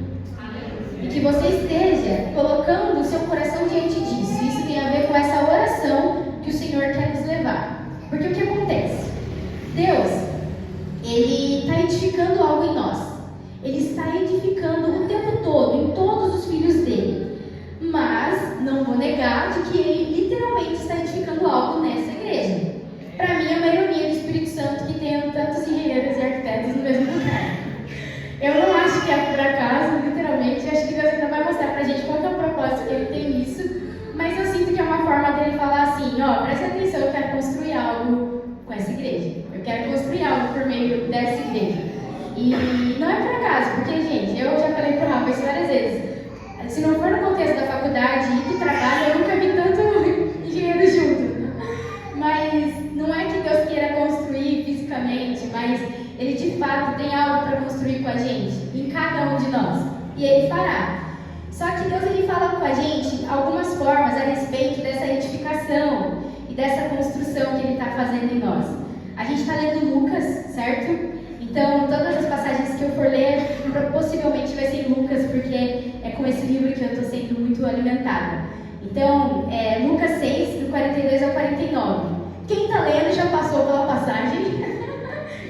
E que você esteja colocando o seu coração diante disso. Isso tem a ver com essa oração que o Senhor quer nos levar. Porque o que acontece? Deus, Ele está edificando algo em nós. Ele está edificando o tempo todo, em todos os filhos dele. Mas não vou negar de que Ele literalmente está edificando algo nessa igreja. Para mim é uma ironia do Espírito Santo que tenha tantos engenheiros e arquitetos no mesmo lugar. Eu não acho que é por acaso, literalmente. Acho que Deus ainda vai mostrar pra gente qual que é o propósito que Ele tem nisso. Mas eu sinto que é uma forma dele falar assim: ó, presta atenção, eu quero construir algo com essa igreja. Eu quero construir algo por meio dessa igreja. E não é por acaso, porque, gente, eu já falei pro Rafa isso várias vezes. Se não for no contexto da faculdade e do trabalho, eu nunca vi tanto engenheiro junto. Mas não é que Deus queira construir fisicamente, mas Ele de fato tem algo para construir com a gente, em cada um de nós. E Ele fará. Só que Deus ele fala com a gente algumas formas a respeito dessa edificação e dessa construção que Ele está fazendo em nós. A gente está lendo Lucas, certo? Então, todas as passagens que eu for ler, possivelmente vai ser em Lucas, porque é com esse livro que eu estou sendo muito alimentada. Então, Lucas 6, do 42 ao 49. Quem está lendo já passou pela passagem.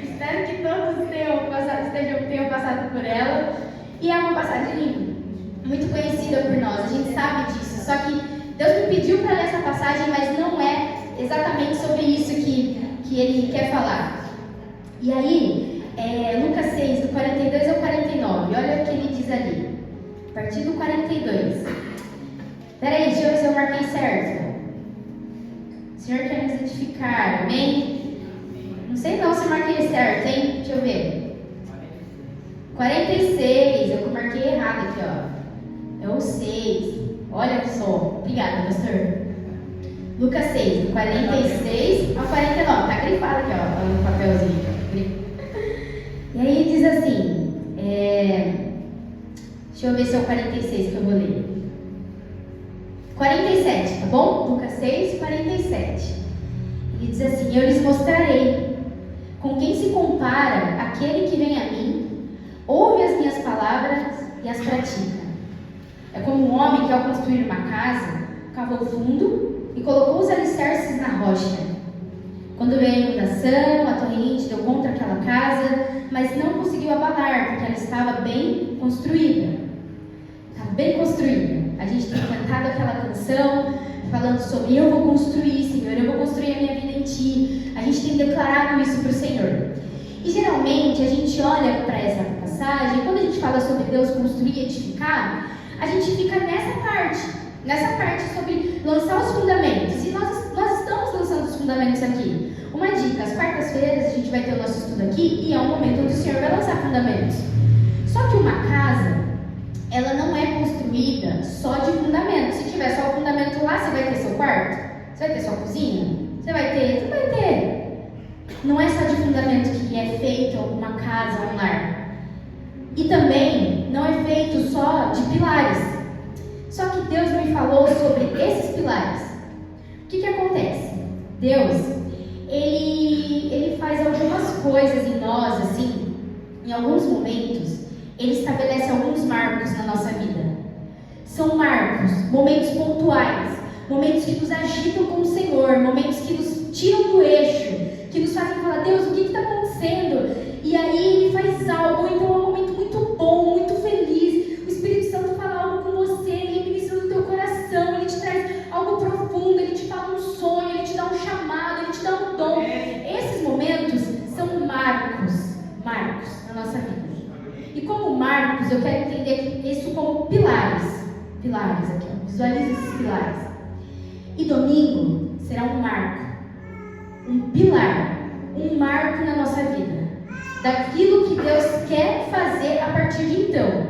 Espero que todos tenham passado por ela. E é uma passagem muito conhecida por nós, a gente sabe disso. Só que Deus me pediu para ler essa passagem, mas não é exatamente sobre isso que Ele quer falar. E aí, Lucas 6, do 42 ao 49, olha o que Ele diz ali, a partir do 42. Peraí, deixa eu ver se eu marquei certo. O Senhor quer nos edificar, amém? Não sei não se eu marquei certo, hein? Deixa eu ver. 46, eu marquei errado aqui, ó. É o 6. Olha só. Obrigada, pastor. Lucas 6, do 46 ao 49. Tá grifado aqui, ó, no papelzinho. E aí diz assim, deixa eu ver se é o 46 que eu vou ler. 47, tá bom? Lucas 6, 47. Ele diz assim: eu lhes mostrarei com quem se compara aquele que vem a mim, ouve as minhas palavras e as pratica. É como um homem que, ao construir uma casa, cavou fundo e colocou os alicerces na rocha. Quando veio a inundação, a torrente deu contra aquela casa, mas não conseguiu abalar, porque ela estava bem construída. Estava bem construída. A gente tem cantado aquela canção falando sobre: eu vou construir, Senhor, eu vou construir a minha vida em Ti. A gente tem declarado isso para o Senhor. E geralmente a gente olha para essa passagem, quando a gente fala sobre Deus construir e edificar, a gente fica nessa parte sobre lançar os fundamentos. E nós estamos lançando os fundamentos aqui. Uma dica: às quartas-feiras a gente vai ter o nosso estudo aqui e é um momento onde o Senhor vai lançar fundamentos. Só que uma casa, ela não é construída só de fundamento. Se tiver só o fundamento lá, você vai ter seu quarto? Você vai ter sua cozinha? Você vai ter. Não é só de fundamento que é feita uma casa, um lar. E também não é feito só de pilares. Só que Deus me falou sobre esses pilares. O que acontece? Deus, Ele faz algumas coisas em nós, assim, em alguns momentos. Ele estabelece alguns marcos na nossa vida. São marcos, momentos pontuais, momentos que nos agitam com o Senhor, momentos que nos tiram do eixo, que nos fazem falar: Deus, o que está acontecendo? E aí Ele faz algo, então é um momento muito bom, muito feliz. O Espírito Santo fala algo com você, Ele ministra no teu coração, Ele te traz algo profundo, Ele te fala um sonho, Ele te dá um chamado, Ele te dá um dom. Esses momentos são marcos na nossa vida. E como marcos, eu quero entender isso como pilares. Pilares aqui, ó. Visualize esses pilares. E domingo será um marco, um pilar, um marco na nossa vida, daquilo que Deus quer fazer a partir de então.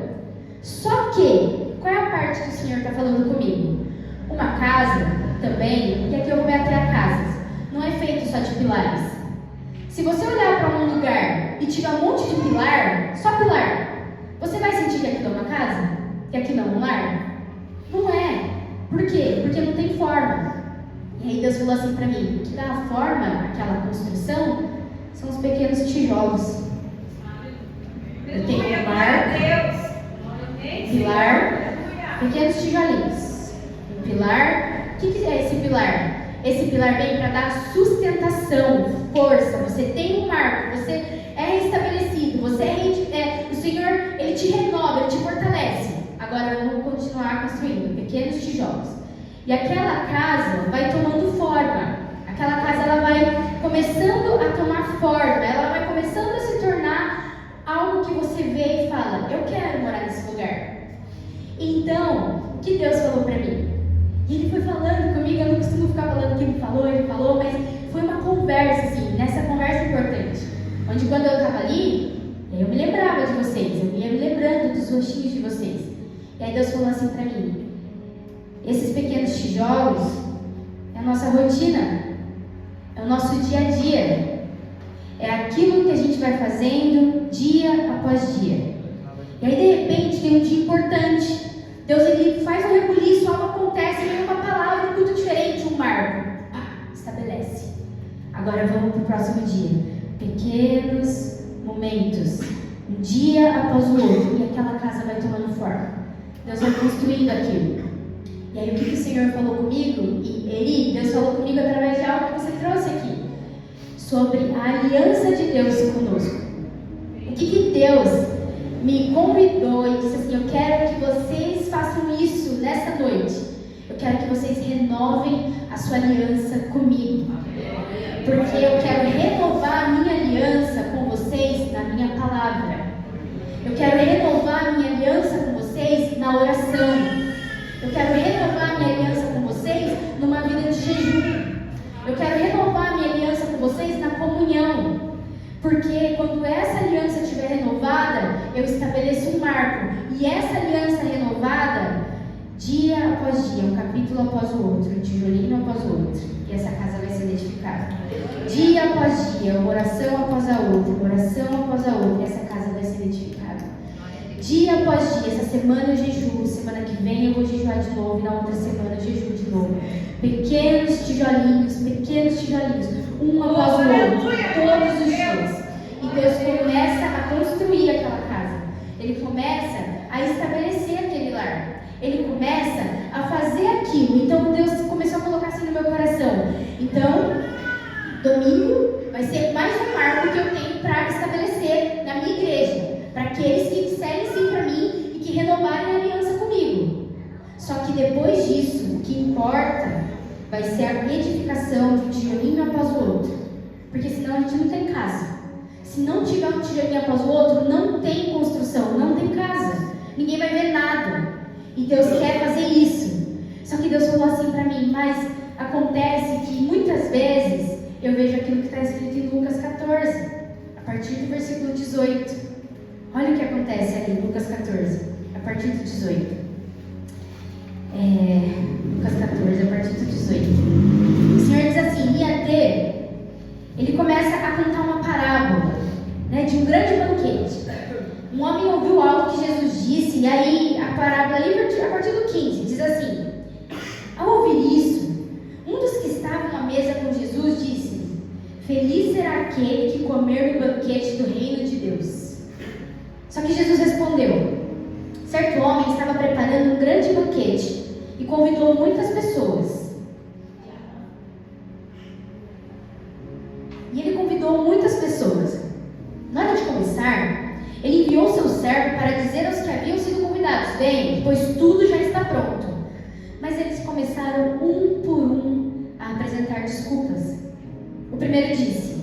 Só que, qual é a parte que o Senhor está falando comigo? Uma casa também, e aqui eu vou me ater a casas, não é feito só de pilares. Se você olhar para um lugar e tiver um monte de pilar, só pilar, você vai sentir que aquilo é uma casa? Que aquilo é um lar? Não é. Por quê? Porque não tem forma. E aí Deus falou assim para mim: o que dá a forma àquela construção são os pequenos tijolos. Eu tenho um marco, pilar, pequenos tijolinhos. Um pilar. O que é esse pilar? Esse pilar vem para dar sustentação, força. Você tem um marco, você é restabelecido, o Senhor, Ele te renova, Ele te fortalece. Agora vamos continuar construindo pequenos tijolos. E aquela casa vai tomando forma. Aquela casa, ela vai começando a tomar forma, ela vai começando a se tornar algo que você vê e fala: eu quero morar nesse lugar. Então, o que Deus falou para mim? E Ele foi falando comigo, eu não costumo ficar falando o que Ele falou, mas foi uma conversa, assim, nessa conversa importante. Onde quando eu estava ali, eu me lembrava de vocês, eu ia me lembrando dos rostinhos de vocês. E aí Deus falou assim para mim: esses pequenos tijolos é a nossa rotina, é o nosso dia a dia, é aquilo que a gente vai fazendo dia após dia. E aí de repente tem um dia importante, Deus, Ele faz um rebuliço, algo acontece, vem uma palavra, um culto diferente, um marco, estabelece. Agora vamos para o próximo dia. Pequenos momentos, um dia após o outro, e aquela casa vai tomando forma. Deus vai construindo aquilo. E aí o que o Senhor falou comigo? E Eli, Deus falou comigo através de algo que você trouxe aqui, sobre a aliança de Deus conosco. O que Deus me convidou e disse assim: eu quero que vocês façam isso nessa noite. Eu quero que vocês renovem a sua aliança comigo. Porque eu quero renovar a minha aliança com vocês na minha palavra. Eu quero renovar a minha aliança com vocês na oração. Eu quero renovar a minha aliança com vocês numa vida de jejum. Eu quero renovar a minha aliança com vocês na comunhão. Porque quando essa aliança estiver renovada, eu estabeleço um marco. E essa aliança renovada, dia após dia, um capítulo após o outro, um tijolinho após o outro, e essa casa vai ser edificada. Dia após dia, uma oração após a outra, uma oração após a outra, e essa casa vai ser edificada. Dia após dia, essa semana eu jejuo, semana que vem eu vou jejuar jejuar de novo, e na outra semana eu jejuo de novo. Pequenos tijolinhos, um após o outro, todos os dias. E Deus começa a construir aquela casa. Ele começa a estabelecer aquele lar. Ele começa a fazer aquilo. Então Deus começou a colocar assim no meu coração. Então, domingo vai ser mais um marco que eu tenho para estabelecer na minha igreja. Para aqueles que disserem sim para mim e que renovarem a aliança comigo. Só que depois disso, o que importa vai ser a edificação de um tijolinho após o outro. Porque senão a gente não tem casa. Se não tiver um tijolinho após o outro, não tem construção, não tem casa. Ninguém vai ver nada. E Deus quer fazer isso. Só que Deus falou assim para mim, mas acontece que muitas vezes eu vejo aquilo que está escrito em Lucas 14, a partir do versículo 18. Olha o que acontece ali, Lucas 14, a partir do 18. Lucas 14, a partir do 18. O Senhor diz assim, ele começa a contar uma parábola, né, de um grande banquete. Um homem ouviu algo que Jesus disse, e aí a parábola ali a partir do 15 diz assim: ao ouvir isso, um dos que estavam à mesa com Jesus disse: feliz será aquele que comer no banquete do reino de Deus. Só que Jesus respondeu: certo homem estava preparando um grande banquete e convidou muitas pessoas. E ele convidou muitas pessoas. Na hora de começar, ele enviou seu servo para dizer aos que haviam sido convidados: venham, pois tudo já está pronto. Mas eles começaram um por um a apresentar desculpas. O primeiro disse: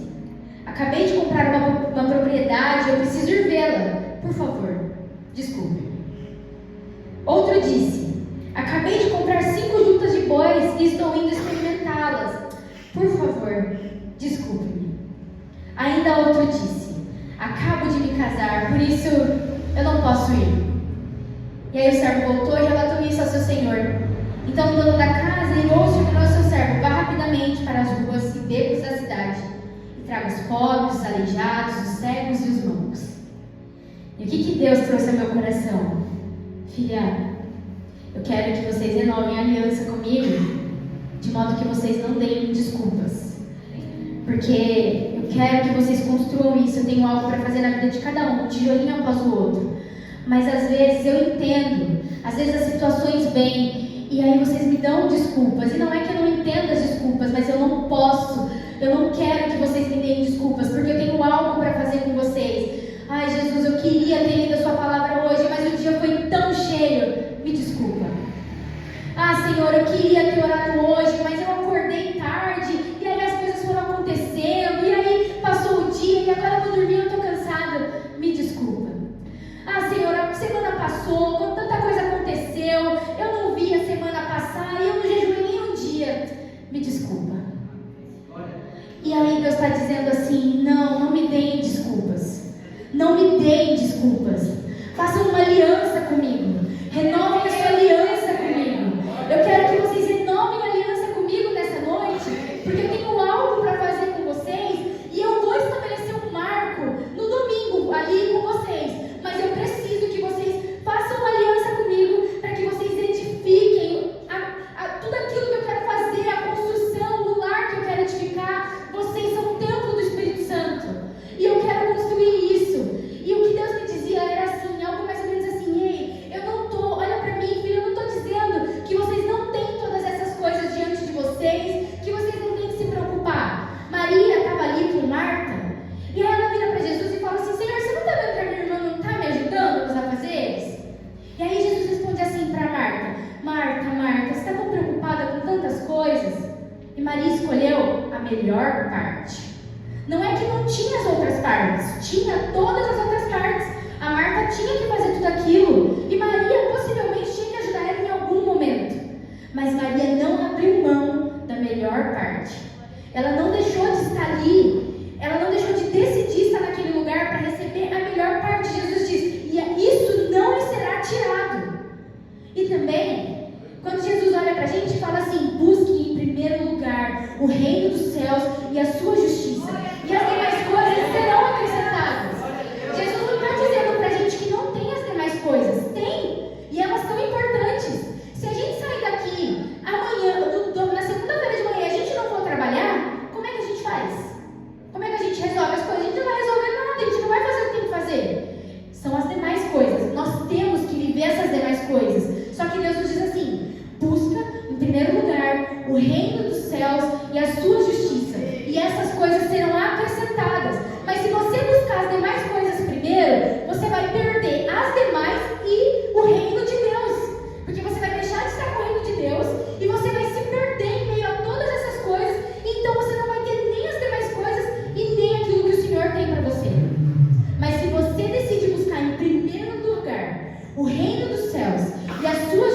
acabei de comprar uma propriedade, eu preciso ir vê-la. Por favor, desculpe. Outro disse: acabei de comprar 5 juntas de bois e estou indo experimentá-las. Por favor, desculpe-me. Ainda outro disse: acabo de me casar, por isso eu não posso ir. E aí o servo voltou e relatou isso ao seu senhor. Então o dono da casa irou-se e ordenou ao seu servo: vá rapidamente para as ruas e becos da cidade e traga os pobres, os aleijados, os cegos e os mancos. E o que Deus trouxe ao meu coração? Filha, eu quero que vocês renovem a aliança comigo, de modo que vocês não deem desculpas. Porque eu quero que vocês construam isso. Eu tenho algo para fazer na vida de cada um tijolinho após o outro. Mas às vezes eu entendo, às vezes as situações vêm e aí vocês me dão desculpas. E não é que eu não entenda as desculpas, mas eu não posso, eu não quero que vocês me deem desculpas, porque eu tenho algo para fazer com vocês. Ai, Jesus, eu queria ter lido a sua palavra hoje, mas o dia foi tão cheio. Me desculpa. Ah, Senhor, eu queria ter orado hoje, mas eu acordei tarde, e aí as coisas foram acontecendo, e aí passou o dia, e agora eu vou dormir, eu estou cansada. Me desculpa. Ah, Senhor, a semana passou, tanta coisa aconteceu, eu não vi a semana passar, e eu não jejuei nem um dia. Me desculpa. E aí Deus está dizendo assim: não me deem desculpas. Não me deem desculpas. Façam uma aliança comigo. Renovem a sua aliança comigo. Eu quero que vocês renovem a aliança comigo nessa noite, porque eu tenho algo para fazer com vocês e eu vou estabelecer um marco no domingo ali com vocês. Mas eu preciso que vocês façam uma aliança comigo para que vocês edifiquem tudo aquilo que eu quero fazer, a construção do lar que eu quero edificar. Vocês são o templo do Espírito Santo e eu quero construir isso. E o que Deus me dizia era assim, algo mais ou menos assim: ei, olha pra mim, filho, eu não estou dizendo que vocês não têm todas essas coisas diante de vocês, que vocês não têm que se preocupar. Maria estava ali com Marta, e aí ela vira para Jesus e fala assim: Senhor, você não está dando para minha irmã, não está me ajudando nos afazeres? E aí Jesus responde assim para Marta: Marta, você está tão preocupada com tantas coisas? E Maria escolheu a melhor parte. Não é que não tinha as outras partes, tinha todas as outras partes. A Marta tinha que fazer tudo aquilo, e Maria possivelmente tinha que ajudar ela em algum momento. Mas Maria não abriu mão da melhor parte. Ela não deixou de estar ali, ela não deixou de decidir estar naquele lugar para receber a melhor parte. Jesus diz: e isso não lhe será tirado. E também, quando Jesus olha para a gente e fala assim: busque em primeiro lugar o reino dos céus e a sua justiça, e as demais coisas serão acrescentadas. Jesus não está dizendo para a gente que não tem as demais coisas. Tem, e elas são importantes. Se a gente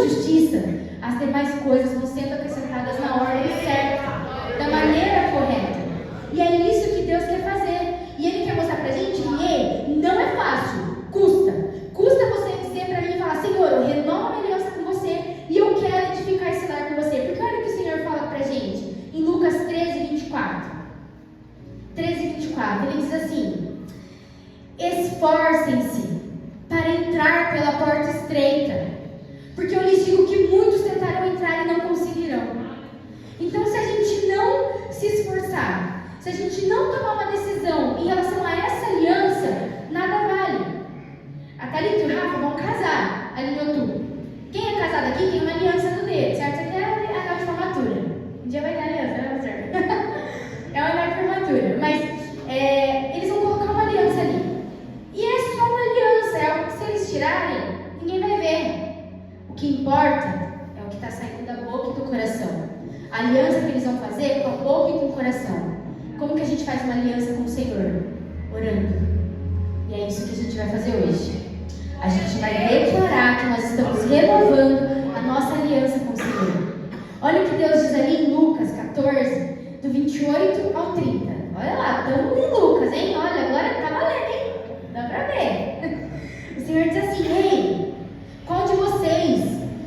justiça, as demais coisas vão sendo acrescentadas na ordem certa, da maneira correta. E é isso que Deus quer fazer. E Ele quer mostrar pra gente que não é fácil, custa. Custa você dizer pra mim e falar: Senhor, eu renovo a minha aliança com você e eu quero edificar esse lar com você. Porque olha o que o Senhor fala pra gente em Lucas 13, 24. 13, 24, Ele diz assim: esforcem-se para entrar pela porta estreita, porque eu lhes digo que muitos tentarão entrar e não conseguirão. Então, se a gente não se esforçar, se a gente não tomar uma decisão em relação a essa aliança, nada vale. A Thalita e o Rafa vão casar ali em outubro. Quem é casado aqui tem uma aliança no dedo, certo? Até a data de formatura. Um dia vai ter aliança, né, pastor? É uma data de formatura. Mas eles vão colocar uma aliança ali. E é só uma aliança, é algo que se eles tirarem, ninguém vai ver. O que importa é o que está saindo da boca e do coração. A aliança que eles vão fazer com a boca e com o coração. Como que a gente faz uma aliança com o Senhor? Orando. E é isso que a gente vai fazer hoje. A gente vai declarar que nós estamos renovando a nossa aliança com o Senhor. Olha o que Deus diz ali em Lucas 14, do 28 ao 30. Olha lá, estamos em Lucas, hein? Olha, agora tá valendo, hein? Dá pra ver. O Senhor diz assim: ei, qual de vocês,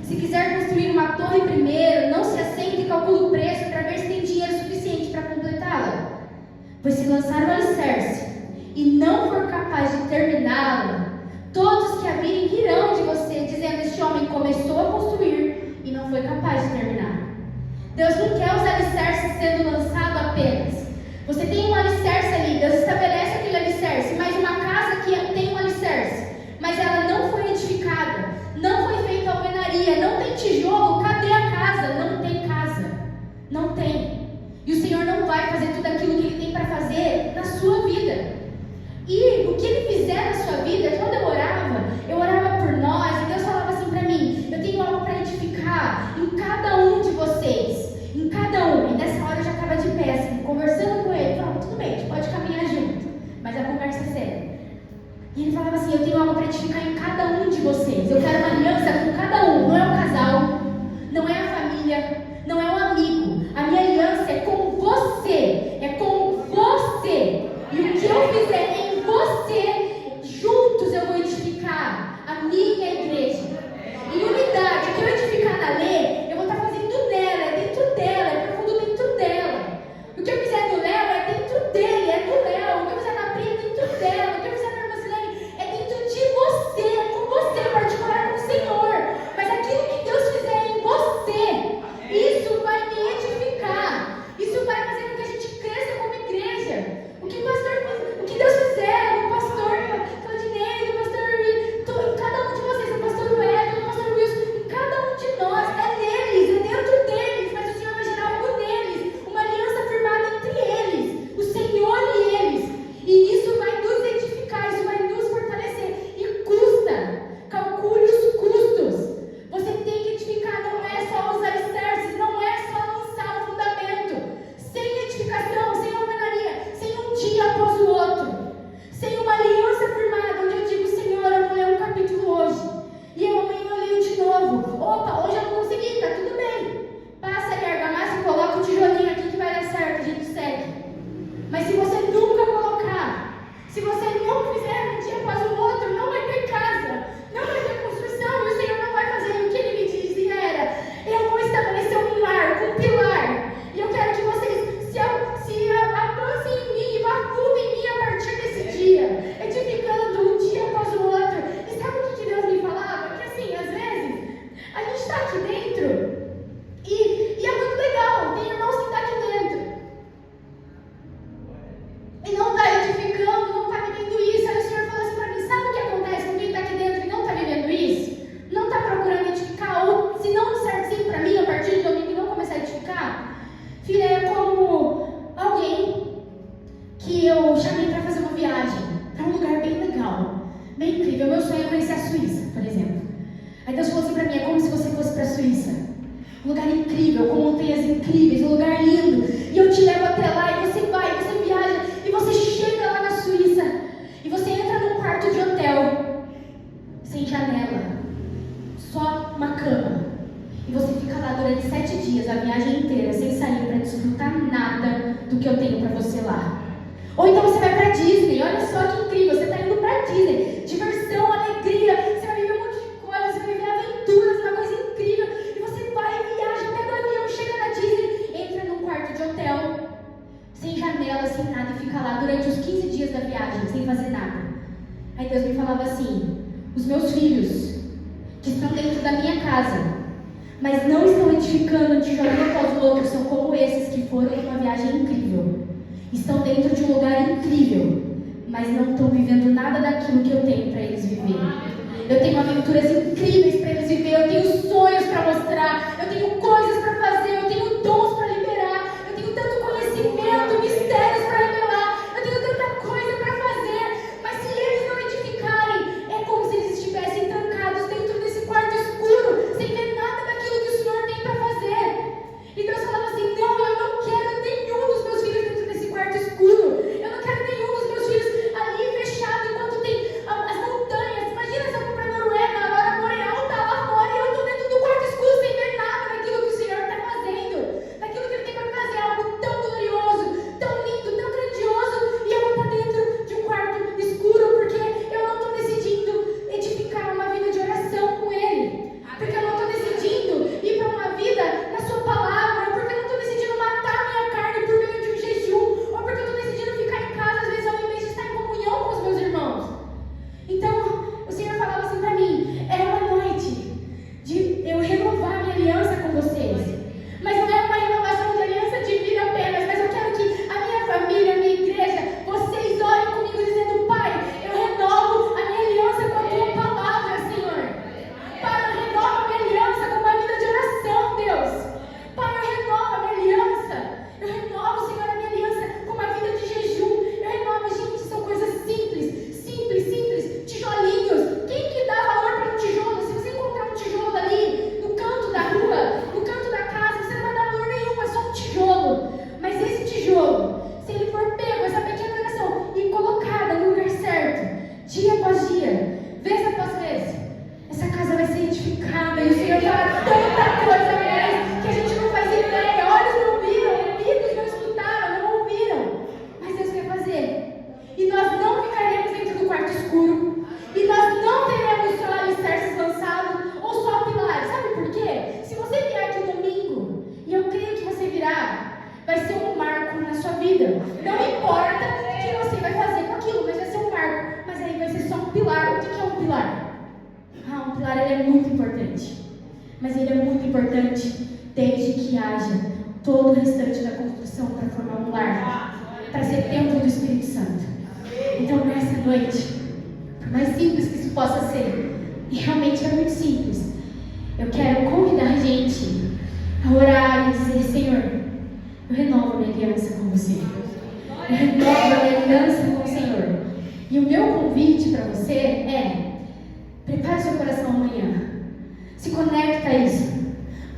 se quiser construir uma torre primeiro, não se assenta e calcula o preço para ver se tem dinheiro suficiente para completá-la? Pois se lançar o alicerce e não for capaz de terminá-la, todos que a virem rirão de você, dizendo: este homem começou a construir e não foi capaz de terminar. Deus não quer os alicerces sendo lançados apenas. Você tem um alicerce ali, Deus estabelece aquele alicerce, mas uma casa que tem um alicerce, mas ela não foi edificada, não foi feita alvenaria, não tem tijolo, cadê a casa? Não tem casa, não tem. E o Senhor não vai fazer tudo aquilo que Ele tem para fazer na sua vida. E o que Ele fizer na sua vida, quando eu orava por nós, e Deus falava assim para mim: eu tenho algo para edificar em cada um de vocês, em cada um. E nessa hora eu já estava de pé, assim, conversando com Ele, falando: tudo bem, a gente pode caminhar junto, mas a conversa é séria. E Ele falava assim: eu tenho algo para edificar em cada um de vocês, eu quero uma aliança com cada um. Não é o casal, não é a família, não é o amigo. A minha aliança é com você, é com você. E o que eu fizer em você, juntos eu vou edificar a minha igreja. Em unidade, o que eu edificar na lei, eu vou estar fazendo nela, é dentro dela, é profundo dentro dela. O que eu fizer no Léo é dentro dele, é no Léo. O que eu fizer na Pri é dentro dela. O que eu fizer na irmã Silene é dentro de você, é com você, particular com o Senhor. Mas aquilo que Deus fizer em você, isso vai me edificar. Isso vai fazer com que a gente cresça como igreja. O que Deus fizer no pastor Claudinei, no pastor em cada um de vocês, no pastor Web, no pastor Wilson, em cada um de nós, é neles, é dentro deles, mas o Senhor vai gerar algo neles, uma aliança firmada entre eles, o Senhor e eles, e isso vai nos edificar, isso vai nos fortalecer, e custa, calcule os custos. Você tem que edificar, não é só os alicerces, não é só lançar o fundamento, sem edificação, sem alvenaria, sem um dia após o outro, sem uma aliança firmada, onde eu digo: Senhor, eu vou ler um capítulo hoje, e eu amanhã eu leio de novo. Opa, hoje eu não consegui, tá tudo bem. Passa ali a argamassa e coloca o tijolinho aqui que vai dar certo, a gente segue. Mas se você nunca colocar, se você não fizer um dia após o outro, não vai ter casa, não vai ter construção, e o Senhor não vai fazer. E o que Ele me dizia era: eu vou estabelecer um lar, um pilar, e eu quero que vocês se avancem em mim e vacudem em mim a partir desse dia, edificando um dia após o outro. E sabe o que Deus me falava? Que assim, às vezes, a gente está aqui dentro e é muito legal, tem irmãos que estão aqui dentro e não está edificando, não está vivendo isso. Aí o Senhor falou assim para mim: sabe o que acontece com quem está aqui dentro e não está vivendo isso? Não está procurando edificar, ou se não disser sim para mim a partir de domingo e não começar a edificar, filha, é como alguém que eu chamei para fazer uma viagem para um lugar bem legal, bem incrível. Meu sonho é conhecer a Suíça, por exemplo. Aí Deus falou assim para mim: é como se você fosse para a Suíça, um lugar incrível, com montanhas incríveis, um lugar lindo, e eu te levo até lá, e você vai, você viaja, e você chega lá na Suíça, e você entra num quarto de hotel, sem janela, só uma cama, dias, a viagem inteira, sem sair para desfrutar nada do que eu tenho para você lá. Ou então você vai para Disney, olha só que incrível, você está indo para Disney, diversão, alegria, você vai viver um monte de coisas, você vai viver aventuras, uma coisa incrível, e você vai, viaja, pega o avião, chega na Disney, entra num quarto de hotel, sem janela, sem nada, e fica lá durante os 15 dias da viagem, sem fazer nada. Aí Deus me falava assim: os meus filhos, que estão dentro da minha casa, mas não estão edificando um tijolinho após o outro, são como esses que foram numa viagem incrível. Estão dentro de um lugar incrível, mas não estão vivendo nada daquilo que eu tenho para eles viverem. Eu tenho aventuras incríveis para eles viverem, eu tenho sonhos para mostrar, eu tenho coisas para fazer, eu tenho dons para liberar, eu tenho tanto conhecimento, mistérios para revelar, eu tenho tanta coisa para fazer, mas se eles não edificarem, é como se eles estivessem trancados dentro desse quarto escuro, sem ver nada daquilo que o Senhor tem para fazer. E Deus falava assim: não, eu não quero nenhum dos meus filhos dentro desse quarto escuro, eu não quero nenhum dos meus filhos ali fechado enquanto tem as montanhas. Imagina se eu for para a Noruega, a aurora boreal está lá fora e eu estou dentro do quarto escuro sem ver nada daquilo que o Senhor está fazendo, daquilo que Ele tem para fazer, algo tão glorioso, tão lindo, tão grandioso, e eu vou estar dentro de um quarto escuro porque eu não estou decidindo edificar uma vida de oração com Ele, porque eu não estou decidindo ir para uma vida na Sua palavra, ou porque eu não estou decidindo matar a minha carne por meio de um jejum, ou porque eu estou decidindo ficar em casa às vezes ao invés de estar em comunhão com os meus irmãos. Então o Senhor falava assim para mim: é uma noite de eu renovar minha aliança com vocês, mas não é uma renovação de aliança de vida apenas, mas eu quero que a minha família, a minha igreja, vocês orem comigo dizendo: Pai, eu renovo a minha aliança com a Tua palavra, Senhor. Pai, eu renovo a minha aliança com uma vida de oração, Deus. Pai, eu renovo a minha aliança. Eu renovo, Senhor, a minha aliança com uma vida de jejum. Eu renovo, gente, são coisas simples, simples, simples, tijolinhos. Quem que dá valor para um tijolo? Se você encontrar um tijolo ali no canto da rua, no canto da casa, você não vai dar valor nenhum, é só um tijolo. Mas esse tijolo, se ele for pego, essa pequena oração, e colocada no lugar certo, dia após dia, vez após vez, essa casa vai ser edificada, e o Senhor fará tanta coisa a mais que a gente não faz ideia. Olhos não viram, ouvidos não escutaram, não ouviram, mas Deus quer fazer. E nós não ficaremos dentro do quarto escuro, e nós não teremos só alicerces lançados ou só pilares. Sabe por quê? Se você vier aqui domingo, e eu creio que você virá, vai ser um marco na sua vida. Não importa o que você vai fazer com aquilo, mas vai ser um marco. Mas aí vai ser só um pilar. O que é um pilar? Um pilar, ele é muito importante, mas ele é muito importante desde que haja todo o restante da construção para formar um lar, para ser templo do Espírito Santo. Então nessa noite, por mais simples que isso possa ser, e realmente é muito simples, eu quero convidar a gente a orar e dizer: Senhor, eu renovo a minha aliança com você, eu renovo a minha aliança com o Senhor. E o meu convite para você é: prepare seu coração amanhã. Se conecta a isso.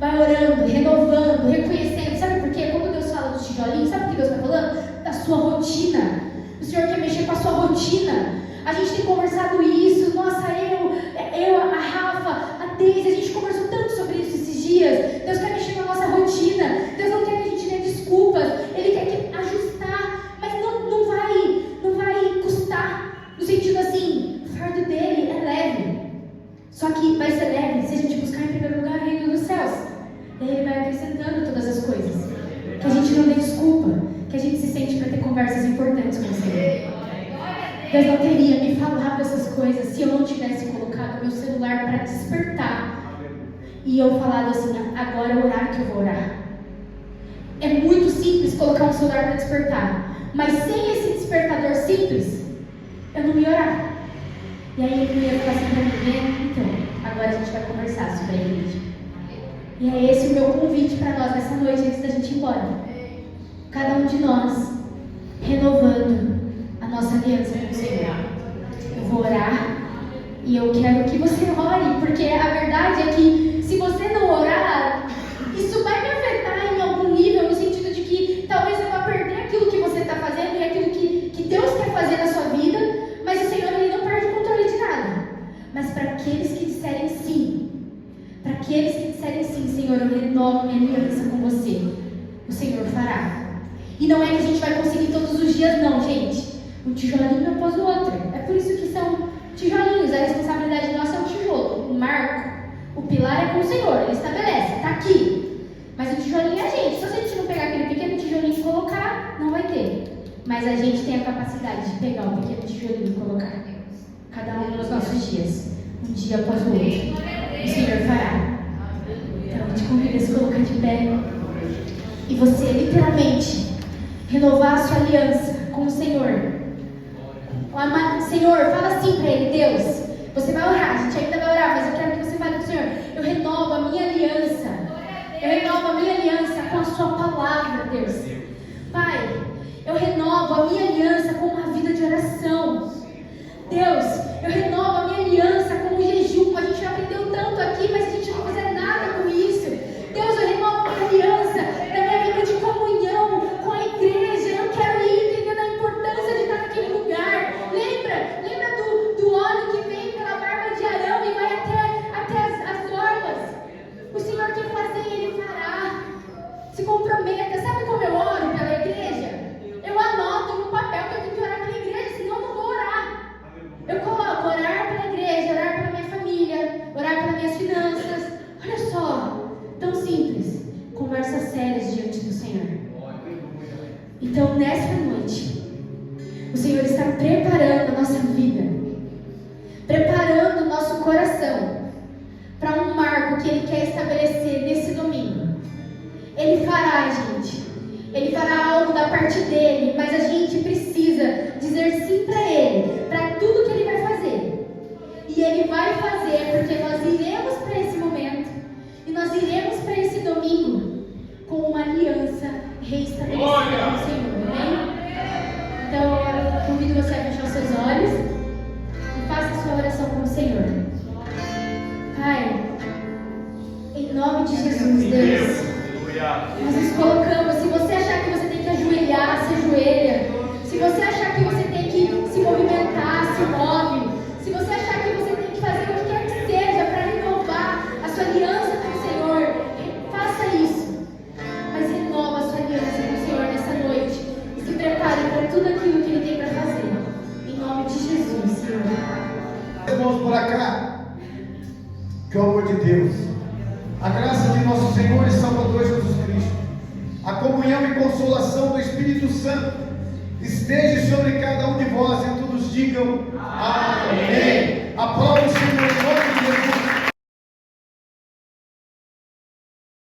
Vai orando, renovando, reconhecendo. Sabe por quê? Quando Deus fala dos tijolinhos, sabe o que Deus está falando? Da sua rotina. O Senhor quer mexer com a sua rotina. A gente tem conversado isso. Nossa, eu, a Rafa, a Deise, a gente conversou tanto sobre isso esses dias. Deus quer mexer com a nossa rotina. Deus não quer que a gente dê desculpas. Ele quer que ajustar. Mas não vai custar. No sentido assim, o fardo dele é leve. Só que vai ser leve se a gente buscar em primeiro lugar o reino dos céus. E Ele vai acrescentando todas as coisas. Que a gente não dê desculpa, que a gente se sente para ter conversas importantes com o Senhor. Deus não teria me falado essas coisas se eu não tivesse colocado meu celular para despertar. E eu falado assim: agora é o horário que eu vou orar. É muito simples colocar um celular para despertar. Mas sem esse despertador simples, eu não ia orar. E aí ele ia falar assim para mim: então, agora a gente vai conversar sobre a igreja. E é esse o meu convite para nós nessa noite, antes da gente ir embora. Cada um de nós renovando a nossa aliança com o Senhor. Eu vou orar e eu quero que você ore, porque a verdade é que se você não orar, isso vai me afetar em algum nível, no sentido de que talvez eu vá perder aquilo que você está fazendo e aquilo que Deus quer fazer na sua vida, mas o Senhor, Ele não perde o controle de nada. Mas para aqueles que disserem sim, para aqueles que disserem assim, Senhor, eu renovo minha aliança com você. O Senhor fará. E não é que a gente vai conseguir todos os dias, não, gente. Um tijolinho após o outro. É por isso que são tijolinhos. A responsabilidade nossa é o tijolo, o marco. O pilar é com o Senhor, Ele estabelece, está aqui. Mas o tijolinho é a gente. Se a gente não pegar aquele pequeno tijolinho e colocar, não vai ter. Mas a gente tem a capacidade de pegar o pequeno tijolinho e colocar. Cada um nos nossos dias. Um dia após o outro. O Senhor fará. Então, eu te convido a se colocar de pé. E você, literalmente, renovar a sua aliança com o Senhor. Senhor, fala assim para Ele, Deus. Você vai orar, a gente ainda vai orar, mas eu quero que você fale para o Senhor. Eu renovo a minha aliança. Eu renovo a minha aliança com a sua palavra, Deus. Pai, eu renovo a minha aliança com uma vida de oração. Deus, eu renovo a minha aliança com o jejum. A gente aprendeu tanto aqui, mas a gente não fizer nada com isso. Deus, eu renovo a minha aliança na minha vida de comunhão com a igreja. Eu quero ir entendendo a importância de estar naquele lugar. Lembra do óleo que vem pela barba de Arão e vai até as orlas. O Senhor quer fazer e Ele fará. Se comprometa. Sabe como eu oro pela igreja? Eu anoto no papel que eu tenho que orar pela igreja, senão eu não vou orar. Eu coloco orar pela igreja, orar pela minha família, orar pelas minhas finanças. Olha só, tão simples. Conversas sérias diante do Senhor. Então, nessa noite, o Senhor está preparando a nossa vida, preparando o nosso coração para um marco que Ele quer estabelecer nesse domingo. Ele fará, gente. Ele fará algo da parte dele, mas a gente precisa dizer sim para Ele, para tudo que Ele vai fazer. E Ele vai fazer porque nós iremos para esse momento e nós iremos para esse domingo com uma aliança reestabelecida com o Senhor. Amém? Então eu convido você a fechar os seus olhos e faça a sua oração com o Senhor. Pai, em nome de Jesus, Deus, nós nos colocamos. Se você achar que você tem que ajoelhar, se ajoelha. Se você achar que você tem que se movimentar, se move. Se você achar que você tem que fazer o que quer que seja para renovar a sua aliança com o Senhor, faça isso. Mas renova a sua aliança com o Senhor nessa noite e se prepare para tudo aquilo que Ele tem para fazer. Em nome de Jesus, Senhor. Irmãos, para cá. Que o amor de Deus, a graça de nosso Senhor e Salvador Jesus Cristo, a comunhão e consolação do Espírito Santo esteja sobre cada um de vós e todos digam amém. Aplausos, Senhor, em nome de Jesus.